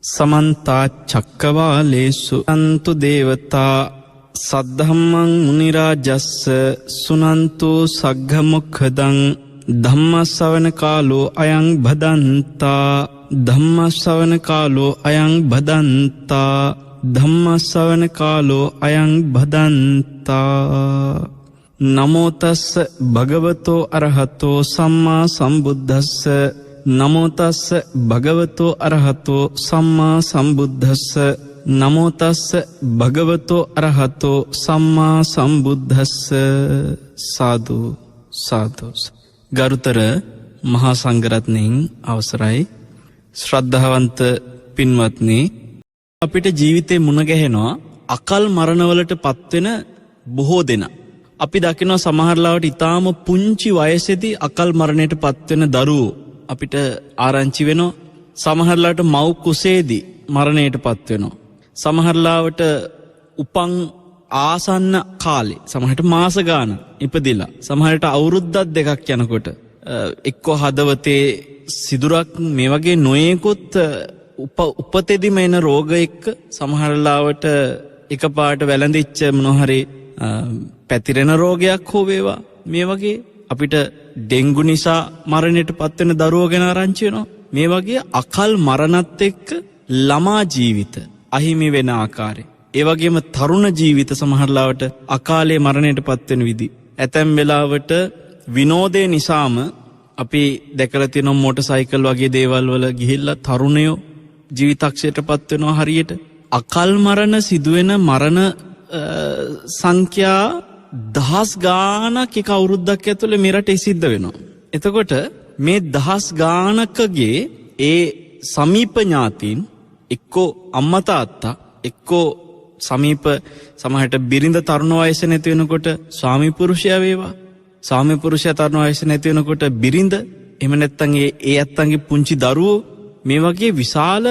समन्ता चक्रवालेषु अन्तु देवता सद्धम्मं मुनिराजस्स सुनन्तु सग्गमुखदं धम्मश्रवण कालो अयं भदन्ता धम्मश्रवण कालो अयं भदन्ता धम्मश्रवण कालो अयं भदन्ता नमो तस्स भगवतो अरहतो सम्मा सम्बुद्धस्स नमो तस्स भगवतो अरहतो सम्मा सम्बुद्धस्स नमो तस्स भगवतो अरहतो सम्मा सम्बुद्धस्ස සාදු සාදු. ගරුතර මහා සංඝරත්නයන් අවසරයි. ශ්‍රද්ධාවන්ත පින්වත්නි, අපිට ජීවිතේ මුණ ගැහෙනවා අකල් මරණවලට පත්වෙන බොහෝ දෙනා. අපි දකිනවා සමහර ලාවට ඊටාම පුංචි වයසේදී අකල් මරණයට පත්වෙන දරුවෝ අපිට ආරංචි වෙනවා. සමහර ලාවට මව් කුසේදී මරණයට පත්වෙනවා. සමහරලාවට උපන් ආසන්න කාලේ සමහරට මාස ගාන ඉපදිලා සමහරට අවුරුද්දක් දෙකක් යනකොට එක්කෝ හදවතේ සිදුරක් මේ වගේ නොයෙකුත් උපතේදීම එන රෝග එක්ක සමහරලාවට එකපාරට වැළඳිච්ච මොනහරි පැතිරෙන රෝගයක් හෝ වේවා මේ වගේ අපිට ඩෙන්ගු නිසා මරණයට පත්වෙන දරුවෝ ගැන ආරංචි වෙනවා. මේ වගේ අකල් මරණත් එක්ක ළමා ජීවිත අහිමි වෙන ආකාරය. ඒ වගේම තරුණ ජීවිත සමහරලාවට අකාලේ මරණයට පත්වෙන විදි. ඇතැම් වෙලාවට විනෝදේ නිසාම අපි දැකලා තියෙන මොටර් සයිකල් වගේ දේවල් වල ගිහිල්ලා තරුණයෝ ජීවිතක්ෂයට පත්වෙනවා. හරියට අකල් මරණ සිදුවෙන මරණ සංඛ්‍යා දහස් ගාණක් එක අවුරුද්දක් ඇතුළේ මේ රටේ සිද්ධ වෙනවා. එතකොට මේ දහස් ගාණකගේ ඒ සමීප ඥාතීන් එක්කෝ අම්මා තාත්තා එක්කෝ සමීප සමහරට බිරිඳ තරුණ වයසේ නැති වෙනකොට ස්වාමි පුරුෂයා වේවා ස්වාමි පුරුෂයා තරුණ වයසේ නැති වෙනකොට බිරිඳ එහෙම නැත්නම් ඒ ඇත්තන්ගේ පුංචි දරුවෝ මේ වගේ විශාල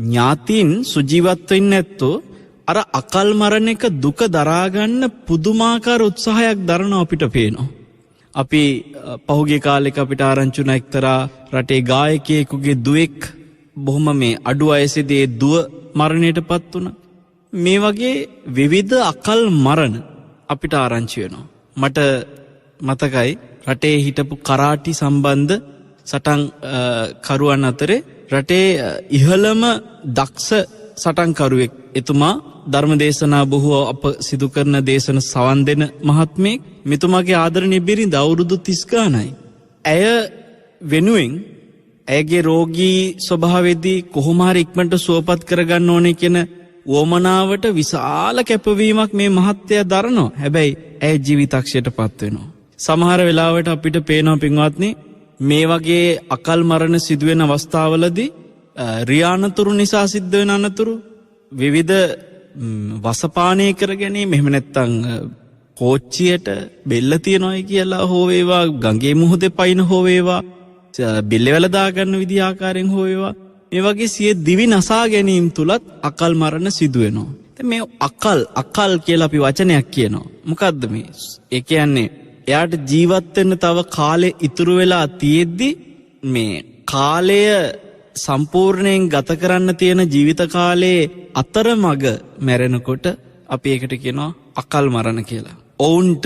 ඥාතීන් සුජීවත්ව ඉන්නේ නැත්තෝ අර අකල් මරණයක දුක දරා ගන්න පුදුමාකාර උත්සාහයක් දරන අපිට පේනවා. අපි පහුගිය කාලෙක අපිට ආරංචි වුණා එක්තරා රටේ ගායකයෙකුගේ දුවෙක් බොහොම මේ අඩු වයසේදී දුව මරණයටපත් වුණා. මේ වගේ විවිධ අකල් මරණ අපිට ආරංචි වෙනවා. මට මතකයි රටේ හිටපු කරාටි සම්බන්ධ සටන් කරුවන් අතරේ රටේ ඉහළම දක්ෂ සටන් කරුවෙක් එතුමා ධර්මදේශනා බොහෝ අප සිදු කරන දේශන සවන් දෙන මහත්මයෙක්. මෙතුමාගේ ආදරණීය බිරිඳ අවුරුදු 30 ගානයි. ඇය වෙනුවෙන් ඇගේ රෝගී ස්වභාවයේදී කොහොම හරි ඉක්මනට සුවපත් කරගන්න ඕනේ කියන වොමනාවට විශාල කැපවීමක් මේ මහත්තයා දරනවා. හැබැයි ඇය ජීවිතක්ෂයටපත් වෙනවා. සමහර වෙලාවට අපිට පේනවා පින්වත්නි මේ වගේ අකල් මරණ සිදුවෙන අවස්ථාවලදී රියානතුරු නිසා සිද්ධ වෙන අනතුරු විවිධ වසපානය කර ගැනීම එහෙම නැත්නම් කෝච්චියට බෙල්ල තියනවායි කියලා හෝ වේවා ගඟේ මුහුදේ පයින් හෝ වේවා බෙල්ලවල දා ගන්න විදි ආකාරයෙන් හෝ වේවා මේ වගේ සිය දිවි නසා ගැනීම තුලත් අකල් මරණ සිදු වෙනවා. මේ අකල් කියලා අපි වචනයක් කියනවා. මොකද්ද මේ? ඒ කියන්නේ එයාට ජීවත් වෙන්න තව කාලේ ඉතුරු වෙලා තියෙද්දි මේ කාලය සම්පූර්ණයෙන් ගත කරන්න තියෙන ජීවිත කාලයේ අතරමඟ මැරෙනකොට අපි ඒකට කියනවා අකල් මරණ කියලා. ඔවුන්ට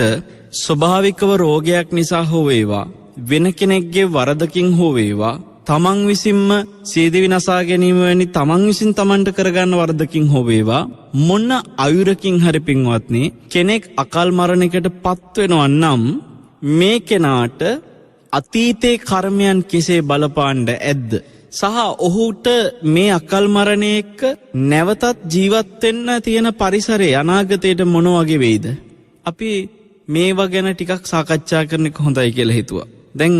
ස්වභාවිකව රෝගයක් නිසා හෝ වේවා වෙන කෙනෙක්ගේ වරදකින් හෝ වේවා තමන් විසින්ම සියදිවි නසා ගැනීම වැනි තමන් විසින් තමන්ට කරගන්න වරදකින් හෝ වේවා මොන අයුරකින් හරි පින්වත්නි කෙනෙක් අකල් මරණයකට පත් වෙනවා නම් මේ කෙනාට අතීතේ කර්මයන් කෙසේ බලපාන්න ඇද්ද සහ ඔහුට මේ අකල් මරණය එක්ක නැවතත් ජීවත් වෙන්න තියෙන පරිසරය අනාගතයට මොන වගේ වෙයිද? අපි මේවා ගැන ටිකක් සාකච්ඡා කරන්න හොඳයි කියලා හිතුවා. දැන්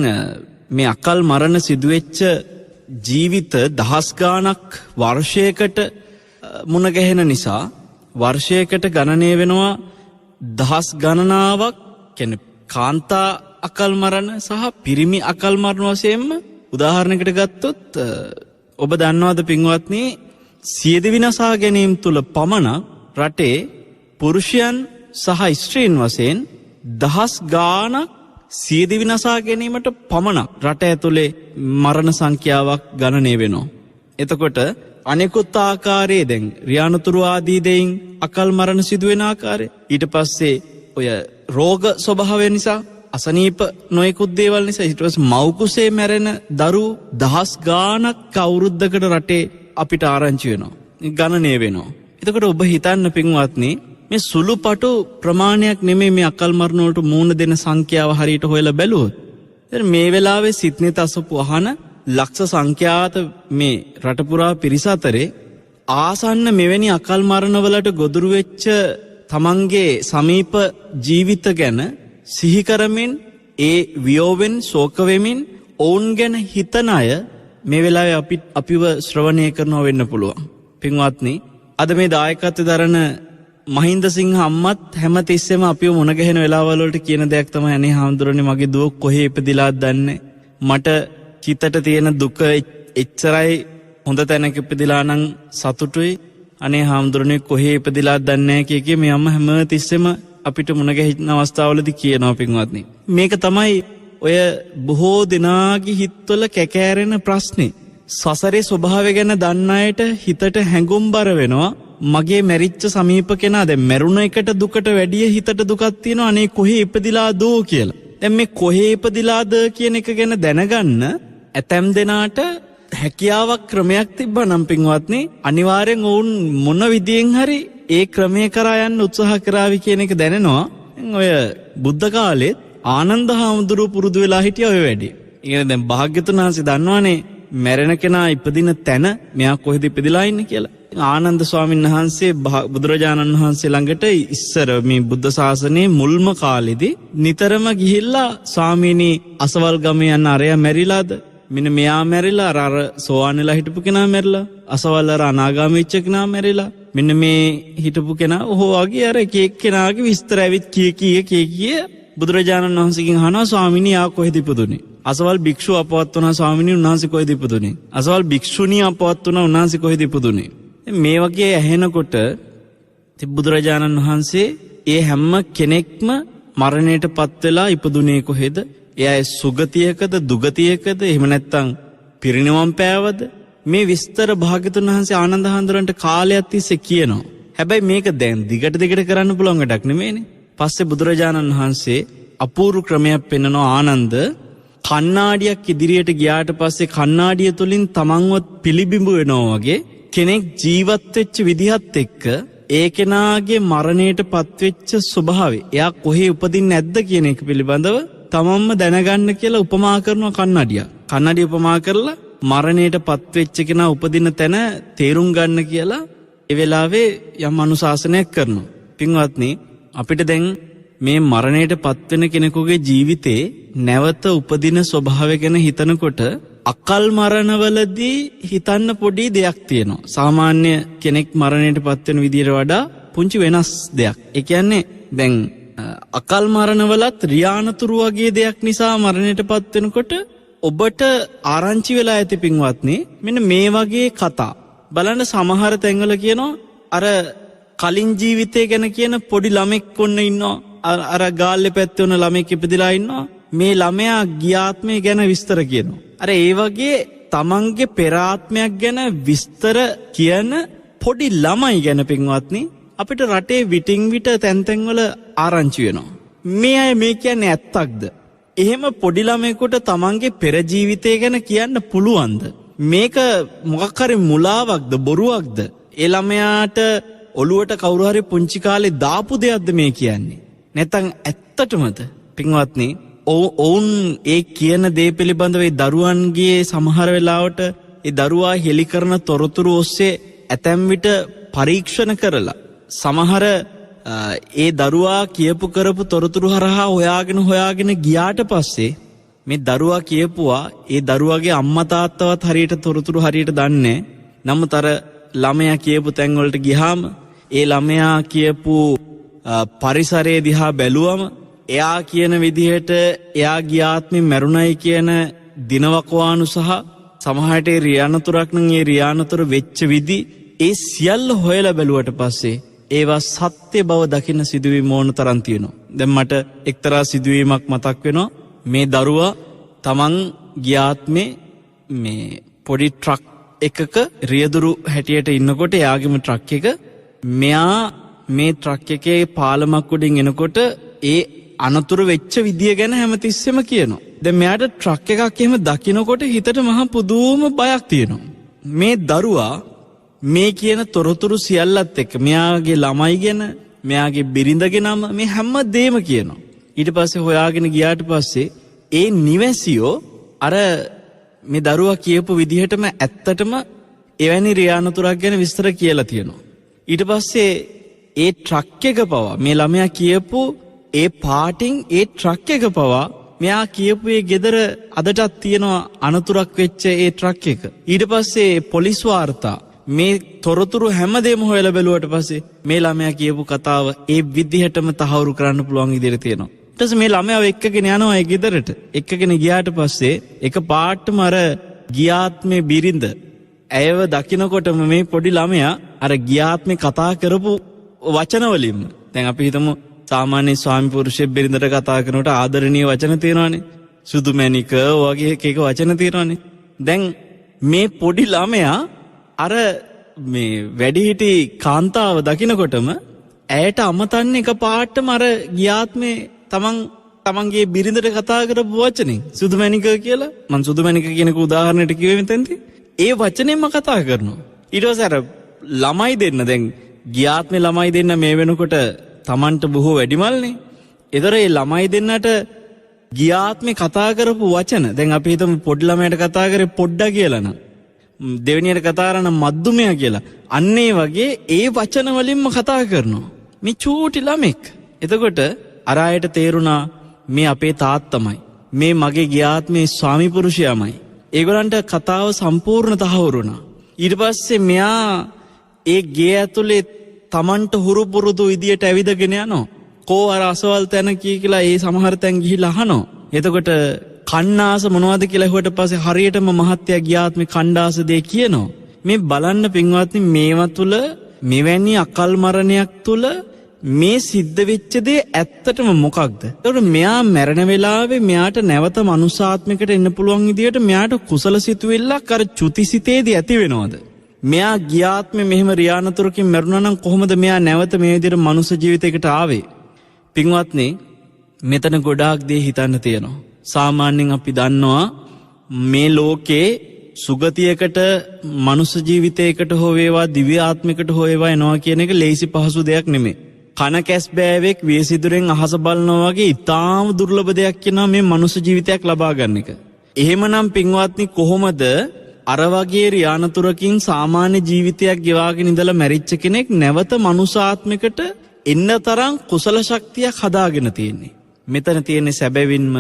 මේ අකල් මරණ සිදුවෙච්ච ජීවිත දහස් ගාණක් වර්ෂයකට මුණ ගැහෙන නිසා වර්ෂයකට ගණනය වෙනවා දහස් ගණනාවක් කියන්නේ කාන්තා අකල් මරණ සහ පිරිමි අකල් මරණ වශයෙන්ම උදාහරණයකට ගත්තොත් ඔබ දන්නවද පින්වත්නි සියදිවි නසා ගැනීම තුල පමණ රටේ පුරුෂයන් සහ ස්ත්‍රීන් වශයෙන් දහස් ගාණක් සියදිවි නසා ගැනීමට පමණ රට ඇතුලේ මරණ සංඛ්‍යාවක් ගණනය වෙනවා. එතකොට අනෙකුත් ආකාරයේ දැන් රියානතුරු ආදී දෙයින් අකල් මරණ සිදුවෙන ආකාරය. ඊට පස්සේ ඔය රෝග ස්වභාවය නිසා අසනීප නොයෙකුත් දේවල් නිසා ඊට පස්සේ මව්කුසේ මැරෙන දරු දහස් ගාණක් අවුරුද්දකට රටේ අපිට ආරංචි වෙනවා. ගණනය වෙනවා. එතකොට ඔබ හිතන්න පින්වත්නි මේ සුළුපටු ප්‍රමාණයක් නෙමෙයි මේ අකල් මරණ වලට මූණ දෙන සංඛ්‍යාව හරියට හොයලා බැලුවොත්. මේ වෙලාවේ සිත්නිත අසපු අහන ලක්ෂ සංඛ්‍යාත මේ රට පුරා පිරිස අතරේ ආසන්න මෙවැනි අකල් මරණ වලට ගොදුරු වෙච්ච තමන්ගේ සමීප ජීවිත ගැන සිහි කරමින් ඒ වියෝවෙන් ශෝක වෙමින් ඔවුන් ගැන හිතන අය මේ වෙලාවේ අපිව ශ්‍රවණය කරනවා වෙන්න පුළුවන්. පින්වත්නි, අද මේ දායකත්වය දරන මහින්ද සිංහ අම්මත් හැමතිස්සෙම අපිව මුණ ගැහෙන වෙලාවල් වලට කියන දෙයක් තමයි අනේ හාමුදුරනේ මගේ දුව කොහේ ඉපදිලාද දන්නේ. මට හිතට තියෙන දුක එච්චරයි, හොඳ තැනක ඉපදිලා නම් සතුටුයි. අනේ හාමුදුරනේ කොහේ ඉපදිලාද දන්නේ කිය මේ අම්මා හැමතිස්සෙම අපිට මුණ ගැහින අවස්ථාවලදී කියනවා පින්වත්නි. මේක තමයි ඔය බොහෝ දෙනාගේ හිතවල කැකෑරෙන ප්‍රශ්නේ. සසරේ ස්වභාවය ගැන දන්න අයට හිතට හැඟුම්බර වෙනවා. මගේ මැරිච්ච සමීප කෙනා දැන් මැරුණ එකට දුකට වැඩිය හිතට දුකක් තියෙනවා අනේ කොහේ ඉපදිලාද කියලා. දැන් මේ කොහේ ඉපදිලාද කියන එක ගැන දැනගන්න ඇතැම් දෙනාට හැකියාවක් ක්‍රමයක් තිබ්බනම් පින්වත්නි අනිවාර්යෙන් වුන් මොන විදියෙන් හරි ඒ ක්‍රමය කරා යන්න උත්සාහ කරાવી කියන එක දැනෙනවා. ඔය බුද්ධ කාලෙත් ආනන්ද හාමුදුරුවෝ පුරුදු වෙලා හිටිය ඔය වැඩි. ඒ කියන්නේ දැන් භාග්‍යතුන් වහන්සේ දන්නවනේ මැරෙන කෙනා ඉපදින තැන මෙයා කොහෙද ඉපදිලා ඉන්නේ කියලා. ආනන්ද ස්වාමීන් වහන්සේ බුදුරජාණන් වහන්සේ ළඟට ඉස්සර මේ බුද්ධ ශාසනයේ මුල්ම කාලෙදී නිතරම ගිහිල්ලා ස්වාමීනි අසවල් ගමේ යන අරයා මැරිලාද? මෙන්න මෙයා මැරිලා අර සෝවාන් වෙලා හිටපු කෙනා මැරිලා. අසවල් අර අනාගාමී වෙච්ච කෙනා මැරිලා. මෙන්න මේ හිටපු කෙනා ඔහො වගේ අර එක කෙනාගේ විස්තර ඇවිත් කී බුදුරජාණන් වහන්සේගෙන් අහනවා ස්වාමීනි ආ කොහෙද ඉපදුනේ? අසවල් භික්ෂුව අපවත් වුණා ස්වාමීනි උන්වහන්සේ කොහෙද ඉපදුනේ? අසවල් භික්ෂුණිය අපවත් වුණා උන්වහන්සේ කොහෙද ඉපදුනේ? මේ වගේ ඇහෙනකොට බුදුරජාණන් වහන්සේ ඒ හැම කෙනෙක්ම මරණයට පත් වෙලා ඉපදුනේ කොහෙද? එයා සුගතියකද දුගතියකද එහෙම නැත්නම් පිරිනිවන් පෑවද? මේ විස්තර භාග්‍යතුන් වහන්සේ ආනන්ද හාමුදුරන්ට කාලයක් තිස්සේ කියනවා. හැබැයි මේක දැන් දිගට කරන්න පුළුවන් වැඩක් නෙමෙයිනේ. පස්සේ බුදුරජාණන් වහන්සේ අපූර්ව ක්‍රමයක් පෙන්නනවා. ආනන්ද කණ්ණාඩියක් ඉදිරියට ගියාට පස්සේ කණ්ණාඩිය තුලින් තමන්ව පිළිබිඹු වෙනවා වගේ කෙනෙක් ජීවත් වෙච්ච විදිහත් එක්ක ඒ කෙනාගේ මරණයට පත්වෙච්ච ස්වභාවය එයා කොහේ උපදින්නේ නැද්ද කියන එක පිළිබඳව තමන්ම දැනගන්න කියලා උපමා කරනවා කන්නඩිය. කන්නඩිය උපමා කරලා මරණයට පත්වෙච්ච කෙනා උපදින තැන තේරුම් ගන්න කියලා ඒ වෙලාවේ යම් අනුශාසනයක් කරනවා. පින්වත්නි අපිට දැන් මේ මරණයට පත්වෙන කෙනෙකුගේ ජීවිතේ නැවත උපදින ස්වභාවය ගැන හිතනකොට අකල් මරණවලදී හිතන්න පොඩි දෙයක් තියෙනවා. සාමාන්‍ය කෙනෙක් මරණයට පත්වෙන විදියට වඩා පුංචි වෙනස් දෙයක්. ඒ කියන්නේ දැන් අකල් මරණවලත් රියානතුරු වගේ දෙයක් නිසා මරණයට පත්වෙනකොට ඔබට ආරංචි වෙලා ඇති පින්වත්නි මෙන්න මේ වගේ කතා බලන්න. සමහර තැන්වල කියනවා අර කලින් ජීවිතය ගැන කියන පොඩි ළමෙක් ඔන්න ඉන්නවා. අර ගාල්ලේ පැත්තේ වුණ ළමෙක් ඉපදිලා ඉන්නවා. මේ ළමයා ගියාත්මය ගැන විස්තර කියනවා. අර ඒ වගේ තමන්ගේ පෙර ආත්මයක් ගැන විස්තර කියන පොඩි ළමයි ගැන පින්වත්නි අපිට රටේ විටින් විට තැන් වල ආරංචි වෙනවා. මේ අය මේ කියන්නේ ඇත්තක්ද? එහෙම පොඩි ළමයෙකුට තමන්ගේ පෙර ජීවිතය ගැන කියන්න පුළුවන්ද? මේක මොකක් හරි මුලාවක්ද බොරුවක්ද? ඒ ළමයාට ඔළුවට කවුරු හරි පුංචි කාලේ දාපු දෙයක්ද මේ කියන්නේ? නැත්නම් ඇත්තටමද? පින්වත්නි ඔවුන් ඒ කියන දේ පිළිබඳව ඒ දරුවන්ගේ සමහර වෙලාවට ඒ දරුවා හෙලි කරන තොරතුරු ඔස්සේ ඇතැම් විට පරීක්ෂණ කරලා සමහර ඒ දරුවා කියපු කරපු තොරතුරු හරහා හොයාගෙන ගියාට පස්සේ මේ දරුවා කියපුවා ඒ දරුවාගේ අම්මා තාත්තවත් හරියට තොරතුරු හරියට දන්නේ. නමුත් අර ළමයා කියපු තැන් වලට ගියාම ඒ ළමයා කියපු පරිසරය දිහා බැලුවම එයා කියන විදිහට එයා ගියාත්මේ මැරුණයි කියන දිනවකවානු සහ සමහරට ඒ රියානතුරක් නම් ඒ රියානතුර වෙච්ච විදි ඒ සියල්ල හොයලා බැලුවට පස්සේ ඒවා සත්‍ය බව දකින්න සිදුවීම් ඕන තරම් තියෙනවා. දැන් මට එක්තරා සිදුවීමක් මතක් වෙනවා. මේ දරුවා තමන් ගියාත්මේ මේ පොඩි ට්‍රක් එකක රියදුරු හැටියට ඉන්නකොට එයාගේම ට්‍රක් එක මෙයා මේ ට්‍රක් එකේ පාලමක් උඩින් එනකොට ඒ අනතුරු වෙච්ච විදිය ගැන හැමතිස්සෙම කියනවා. දැන් මෙයාට ට්‍රක් එකක් එහෙම දකින්නකොට හිතට මහා පුදුම බයක් තියෙනවා. මේ දරුවා මේ කියන තොරතුරු සියල්ලත් එක්ක මෙයාගේ ළමයි ගැන මෙයාගේ බිරිඳගේ නම මේ හැම දෙයක්ම කියනවා. ඊට පස්සේ හොයාගෙන ගියාට පස්සේ ඒ නිවැසියෝ අර මේ දරුවා කියපු විදිහටම ඇත්තටම එවැනි රියානතුරක් ගැන විස්තර කියලා තියෙනවා. ඊට පස්සේ ඒ ට්‍රක් එක පවා මේ ළමයා කියපු ඒ පාටින් ඒ ට්‍රක් එක පවා මෙයා කියපු ඒ ගෙදර අදටත් තියෙනවා අනතුරක් වෙච්ච ඒ ට්‍රක් එක. ඊට පස්සේ පොලිස් වාර්තා මේ තොරතුරු හැමදේම හොයලා බැලුවට පස්සේ මේ ළමයා කියපු කතාව ඒ විදිහටම තහවුරු කරන්න පුළුවන් විදිහට තියෙනවා. ඊට පස්සේ මේ ළමයාව එක්කගෙන යනවා ඒ ගෙදරට. එක්කගෙන ගියාට පස්සේ එක පාටම අර ගියාත්මේ බිරිඳ ඇයව දකින්නකොටම මේ පොඩි ළමයා අර ගියාත්මේ කතා කරපු වචන වලින්ම දැන් අපි හිතමු සාමාන්‍ය ස්වාමි පුරුෂයෙක් බිරිඳට කතා කරනකොට ආදරණීය වචන තියෙනවානේ. සුදු මැණික වගේ එක වචන තියෙනවානේ. දැන් මේ පොඩි ළමයා අර මේ වැඩිහිටි කාන්තාව දකින්නකොටම ඇයට අමතන්නේ එක පාටම අර ගියාත්මේ තමන්ගේ බිරිඳට කතා කරපු වචනේ සුදු මැණික කියලා. මම සුදු මැණික කියනක උදාහරණයක් කිව්වේ මෙතෙන්දී. ඒ වචනේම කතා කරනවා. ඊට පස්සේ අර ළමයි දෙන්න දැන් ගියාත්මේ ළමයි දෙන්න මේ වෙනකොට තමන්ට බොහෝ වැඩිමල්නේ. ඒතර ඒ ළමයි දෙන්නට ගියාත්මේ කතා කරපු වචන දැන් අපි හිතමු පොඩි ළමයට කතා කරේ පොඩ්ඩා කියලා නම් දෙවෙනියට කතා කරන මද්දුමයා කියලා. අන්න ඒ වගේ ඒ වචන වලින්ම කතා කරනවා මේ චූටි ළමෙක්. එතකොට අර අයට තේරුණා මේ අපේ තාත්තමයි මේ මගේ ගියාත්මේ ස්වාමි පුරුෂයාමයි. ඒගොල්ලන්ට කතාව සම්පූර්ණ තහවුරු වුණා. ඊට පස්සේ මෙයා ඒ ගේ ඇතුලේ තමන්ට හුරු පුරුදු විදියට ඇවිදගෙන යනවා. කෝ අර අසවල් තැන කියලා ඒ සමහර තැන් ගිහිල්ලා අහනවා. එතකොට කණ්ණාස මොනවද කියලා ඇහුවට පස්සේ හරියටම මහත්තයා ගියාත්මේ කණ්ඩාස දෙය කියනවා. මේ බලන්න පින්වත්නි මේවා තුල මෙවැනි අකල් මරණයක් තුල මේ සිද්ධ වෙච්ච දේ ඇත්තටම මොකක්ද? ඒකට මෙයා මැරෙන වෙලාවේ මෙයාට නැවත මනුසාත්මයකට එන්න පුළුවන් විදියට මෙයාට කුසල සිතුවිල්ලක් අර චුතිසිතේදී ඇති වෙනවද? මෙයා ගියාත්මේ මෙහෙම රියානතුරකින් මැරුණා නම් කොහොමද මෙයා නැවත මේ විදියට මනුස්ස ජීවිතයකට ආවේ? පින්වත්නි මෙතන ගොඩාක් දේ හිතන්න තියෙනවා. සාමාන්‍යයෙන් අපි දන්නවා මේ ලෝකේ සුගතියකට මනුස්ස ජීවිතයකට හෝ වේවා දිව්‍ය ආත්මිකට හෝ වේවා එනවා කියන එක ලේසි පහසු දෙයක් නෙමෙයි. කන කැස් බෑවෙක් වියසිදුරෙන් අහස බලනවා වගේ ඊටාම දුර්ලභ දෙයක් කියනවා මේ මනුස්ස ජීවිතයක් ලබා ගන්න එක. එහෙමනම් පින්වත්නි කොහොමද අර වගේ රියානතුරකින් සාමාන්‍ය ජීවිතයක් ගෙවාගෙන ඉඳලා මැරිච්ච කෙනෙක් නැවත මනුසාත්මිකට එන්න තරම් කුසල ශක්තියක් හදාගෙන තියෙන්නේ? මෙතන තියෙන්නේ සැබවින්ම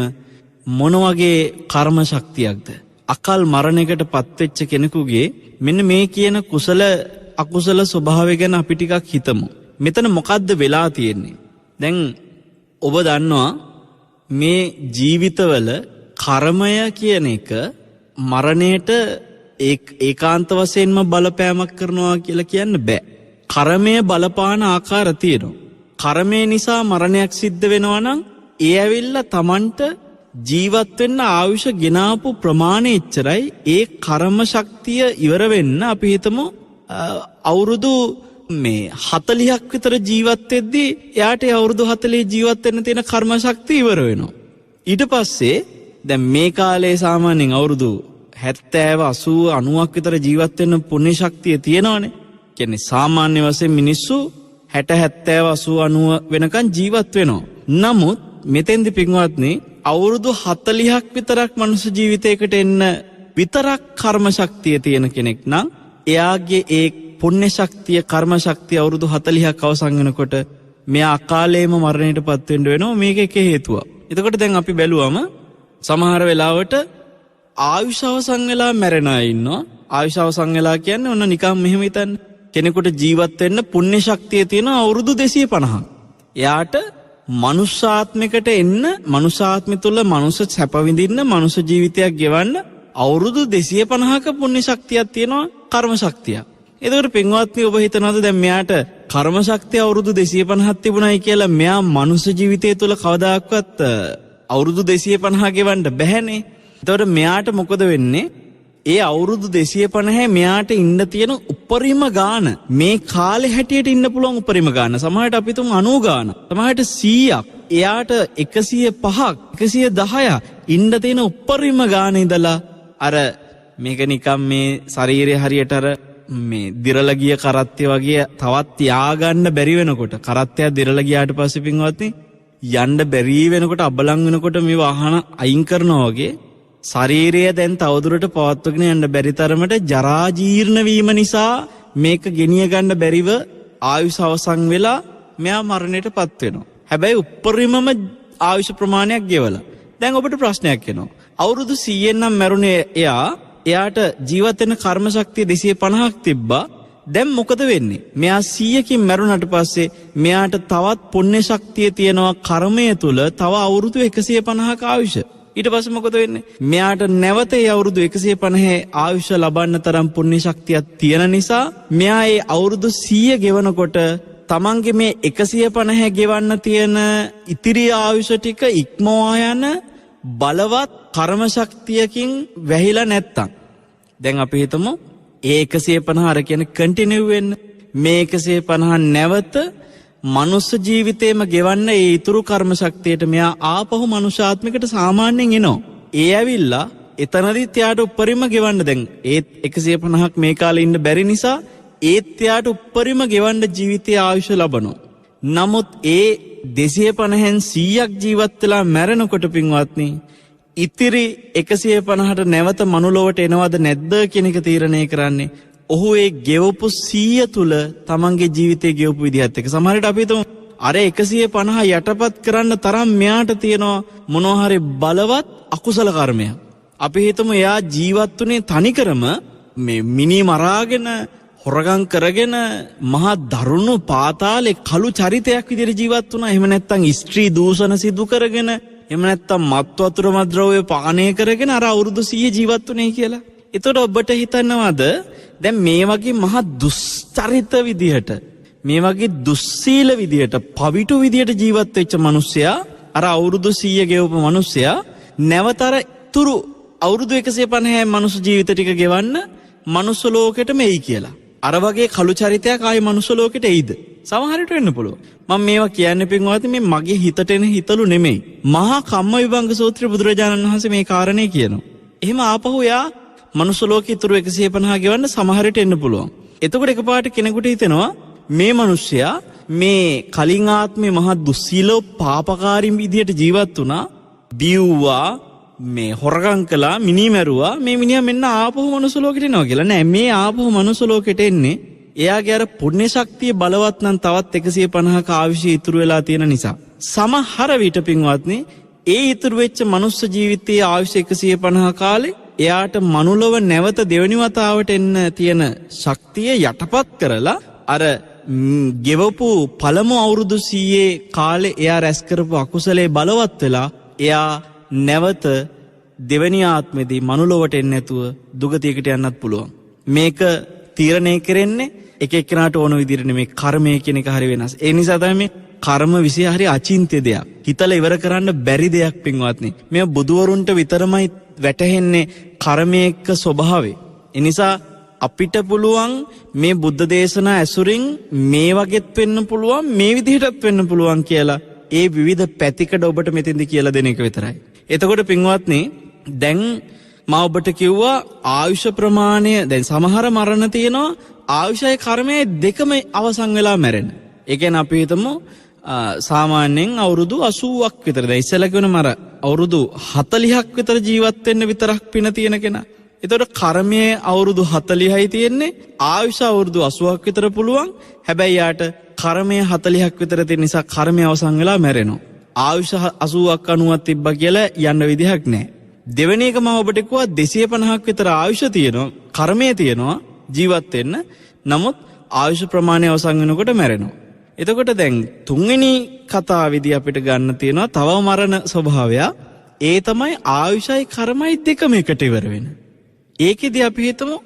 මොන වගේ කර්ම ශක්තියක්ද? අකල් මරණයකට පත්වෙච්ච කෙනෙකුගේ මෙන්න මේ කියන කුසල අකුසල ස්වභාවය ගැන අපි ටිකක් හිතමු. මෙතන මොකද්ද වෙලා තියෙන්නේ? දැන් ඔබ දන්නවා මේ ජීවිතවල කර්මය කියන එක මරණයට ඒකාන්ත වශයෙන්ම බලපෑමක් කරනවා කියලා කියන්න බෑ. කර්මය බලපාන ආකාර තියෙනවා. කර්මය නිසා මරණයක් සිද්ධ වෙනවා නම් ඒ ඇවිල්ලා Tamanට ජීවත් වෙන්න ආයුෂ ගෙනාපු ප්‍රමාණය එච්චරයි. ඒ කර්ම ශක්තිය ඉවර වෙන්න අපි හිතමු අවුරුදු 40ක් විතර ජීවත් වෙද්දී එයාට අවුරුදු 40 ජීවත් වෙන්න තියෙන කර්ම ශක්තිය ඉවර වෙනවා. ඊට පස්සේ දැන් මේ කාලේ සාමාන්‍යයෙන් අවුරුදු 70 80 90ක් විතර ජීවත් වෙන්න පුණ්‍ය ශක්තිය තියෙනවනේ. කියන්නේ සාමාන්‍ය වශයෙන් මිනිස්සු 60 70 80 90 වෙනකන් ජීවත් වෙනවා. නමුත් මෙතෙන්දි පින්වත්නි අවුරුදු 40ක් විතරක් මනුෂ්‍ය ජීවිතයකට එන්න විතරක් කර්ම ශක්තිය තියෙන කෙනෙක් නම් එයාගේ ඒ පුණ්‍ය ශක්තිය කර්ම ශක්තිය අවුරුදු 40ක් අවසන් වෙනකොට මෙයා අකාලේම මරණයටපත් වෙන්න වෙනවා. මේක එක හේතුවක්. එතකොට දැන් අපි බැලුවම සමහර වෙලාවට ආයුෂ අවසන් වෙලා මැරෙන අය ඉන්නවා. ආයුෂ අවසන් වෙලා කියන්නේ ඔන්න නිකන් මෙහෙම හිතන්න. කෙනෙකුට ජීවත් වෙන්න පුණ්‍ය ශක්තිය තියෙන අවුරුදු 250ක්. එයාට මනුෂ්‍යාත්මයකට එන්න මනුෂ්‍යාත්මය තුළ මනුෂ්‍ය සැප විඳින්න මනුෂ්‍ය ජීවිතයක් ගෙවන්න අවුරුදු 250ක පුණ්‍ය ශක්තියක් තියෙනවා කර්ම ශක්තියක්. එතකොට පින්වත්නි ඔබ හිතනවාද දැන් මෙයාට කර්ම ශක්තිය අවුරුදු 250ක් තිබුණයි කියලා මෙයා මනුෂ්‍ය ජීවිතය තුළ කවදාකවත් අවුරුදු 250 ගෙවන්න බැහැනේ. එතකොට මෙයාට මොකද වෙන්නේ? ඒ අවුරුදු 250 මෙයාට ඉන්න තියෙන උපරිම ගාන මේ කාලේ හැටියට ඉන්න පුළුවන් උපරිම ගාන. සමහරට අපි තුන් 90 ගාන. සමහරට 100ක්. එයාට 105ක් 110ක් ඉන්න තියෙන උපරිම ගාන ඉඳලා අර මේක නිකම් මේ ශරීරය හරියට අර මේ දිරලා ගිය කරත්තය වගේ තවත් තියාගන්න බැරි වෙනකොට කරත්තයක් දිරලා ගියාට පස්සේ පින්වත්නි යන්න බැරි වෙනකොට අබලන් වෙනකොට මේ වාහන අයින් කරනවා වගේ ශරීරය දැන් තවදුරට පවත්වගෙන යන්න බැරි තරමට ජරා ජීර්ණ වීම නිසා මේක ගෙනිය ගන්න බැරිව ආයුෂ අවසන් වෙලා මෙයා මරණයටපත් වෙනවා. හැබැයි උපරිමම ආයුෂ ප්‍රමාණයක් ගෙවලා. දැන් ඔබට ප්‍රශ්නයක් එනවා. අවුරුදු 100න් නම් මැරුණේ එයාට ජීවත් වෙන කර්ම ශක්තිය 250ක් තිබ්බා. දැන් මොකද වෙන්නේ? මෙයා 100කින් මැරුණාට පස්සේ මෙයාට තවත් පුණ්‍ය ශක්තිය තියෙනවා කර්මය තුල තව අවුරුදු 150ක ආයුෂ. ඊට පස්සේ මොකද වෙන්නේ? මෙයාට නැවත ඒ අවුරුදු 150 ආයුෂ ලබන්න තරම් පුණ්‍ය ශක්තියක් තියෙන නිසා මෙයා ඒ අවුරුදු 100 ගෙවනකොට තමන්ගේ මේ 150 ගෙවන්න තියෙන ඉතිරි ආයුෂ ටික ඉක්මවා යන බලවත් කර්ම ශක්තියකින් වැහිලා නැත්තම් දැන් අපි හිතමු ඒ 150 අර කියන කන්ටිනියු වෙන්න මේ 150 නැවත මනුස්ස ජීවිතේම ගෙවන්න ඒ ඉතුරු කර්ම ශක්තියට මෙයා ආපහු මනුෂ්‍යාත්මිකට සාමාන්‍යයෙන් එනවා. ඒ ඇවිල්ලා එතනදිත් යාට උපරිම ගෙවන්න දැන් ඒත් 150ක් මේ කාලේ ඉන්න බැරි නිසා ඒත් යාට උපරිම ගෙවන්න ජීවිතයේ ආයුෂ ලබනවා. නමුත් ඒ 250න් 100ක් ජීවත් වෙලා මැරෙනකොට පින්වත්නි ඉතිරි 150ට නැවත මනුලොවට එනවද නැද්ද කියන එක තීරණය කරන්නේ ඔහු ඒ ගෙවපු 100 තුල තමන්ගේ ජීවිතේ ගෙවපු විදිහත් එක්ක. සමහරවිට අපි හිතමු අර 150 යටපත් කරන්න තරම් මෙයාට තියෙනවා මොනවා හරි බලවත් අකුසල කර්මයක්. අපි හිතමු එයා ජීවත් වුණේ තනිකරම මේ මිනි මරාගෙන හොරගම් කරගෙන මහා දරුණු පාතාලේ කළු චරිතයක් විදිහට ජීවත් වුණා. එහෙම නැත්නම් ස්ත්‍රී දූෂණ සිදු කරගෙන එහෙම නැත්නම් මත් වතුර මද්ද්‍රව්‍ය පානය කරගෙන අර අවුරුදු 100 ජීවත් වුණේ කියලා. එතකොට ඔබට හිතන්නවද දැන් මේ වගේ මහා දුස්චරිත විදිහට මේ වගේ දුස්සීල විදිහට පවිටු විදිහට ජීවත් වෙච්ච මිනිස්සයා අර අවුරුදු 100 ගෙවපු මිනිස්සයා නැවතර තුරු අවුරුදු 150 මනුස්ස ජීවිත ටික ගෙවන්න මනුස්ස ලෝකෙටම එයි කියලා. අර වගේ කළු චරිතයක් ආයේ මනුස්ස ලෝකෙට එයිද? සමහරට වෙන්න පුළුවන්. මම මේවා කියන්නේ පින්වත්නි මේ මගේ හිතට එන හිතලු නෙමෙයි. මහා කම්ම විභංග සූත්‍රයේ බුදුරජාණන් වහන්සේ මේ කාරණේ කියනවා. එහෙම ආපහු යා මනුස්ස ලෝකෙ ඉතුරු 150 ගෙවන්න සමහරට එන්න පුළුවන්. එතකොට එකපාරට කෙනෙකුට හිතෙනවා මේ මිනිස්සයා මේ කලින් ආත්මේ මහා දුස්සීලව පාපකාරී විදියට ජීවත් වුණා, බිව්වා, මේ හොරගම් කළා, මිනි මැරුවා, මේ මිනිහා මෙන්න ආපහු මනුස්ස ලෝකෙට එනවා කියලා. නෑ, මේ ආපහු මනුස්ස ලෝකෙට එන්නේ එයාගේ අර පුණ්‍ය ශක්තිය බලවත් නම් තවත් 150ක ආවිෂය ඉතුරු වෙලා තියෙන නිසා. සමහර විට පින්වත්නි ඒ ඉතුරු වෙච්ච මනුස්ස ජීවිතයේ ආවිෂය 150 කාලේ එයාට මනුලොව නැවත දෙවෙනි වතාවට එන්න තියෙන ශක්තිය යටපත් කරලා අර ගෙවපු පළමු අවුරුදු 100 කාලේ එයා රැස් කරපු අකුසලයේ බලවත් වෙලා එයා නැවත දෙවෙනි ආත්මෙදී මනුලොවට එන්නේ නැතුව දුගතියකට යන්නත් පුළුවන්. මේක තීරණය කරන්නේ එක එක්කෙනාට ඕන විදිහට නෙමෙයි. කර්මය කියන එක හරි වෙනස්. ඒ නිසා තමයි මේ කර්ම විශ්ය හරි අචින්ත්‍ය දෙයක්. හිතලා ඉවර කරන්න බැරි දෙයක් පින්වත්නි. මේ බුදුවරුන්ට විතරමයි වැටහෙන්නේ කර්මයේ එක්ක ස්වභාවය. ඒ නිසා අපිට පුළුවන් මේ බුද්ධ දේශනා ඇසුරින් මේ වගේත් වෙන්න පුළුවන්, මේ විදිහටත් වෙන්න පුළුවන් කියලා ඒ විවිධ පැතිකඩ ඔබට මෙතෙන්දි කියලා දෙන එක විතරයි. එතකොට පින්වත්නි දැන් මම ඔබට කිව්වා ආයුෂ ප්‍රමාණය දැන් සමහර මරණ තියෙනවා ආයුෂයි කර්මයේ දෙකම අවසන් වෙලා මැරෙන. ඒ කියන්නේ අපි හිතමු සාමාන්‍යයෙන් අවුරුදු 80ක් විතර. දැන් ඉස්සෙල්ලා කියන මර අවුරුදු 40ක් විතර ජීවත් වෙන්න විතරක් පින තියෙන කෙනා. එතකොට කර්මයේ අවුරුදු 40යි තියෙන්නේ, ආයුෂ අවුරුදු 80ක් විතර පුළුවන්. හැබැයි යාට කර්මයේ 40ක් විතර තියෙන නිසා කර්මය අවසන් වෙලා මැරෙනවා. ආයුෂ 80ක් 90ක් තිබ්බා කියලා යන්න විදිහක් නැහැ. දෙවෙනි එක මම ඔබට කිව්වා 250ක් විතර ආයුෂ තියෙනවා, කර්මයේ තියෙනවා ජීවත් වෙන්න. නමුත් ආයුෂ ප්‍රමාණය අවසන් වෙනකොට මැරෙනවා. එතකොට දැන් තුන්වෙනි කතාවේදී අපිට ගන්න තියෙනවා තව මරණ ස්වභාවය. ඒ තමයි ආයුෂයි කර්මයි දෙකම එකට ඉවර වෙන. ඒකෙදී අපි හිතමු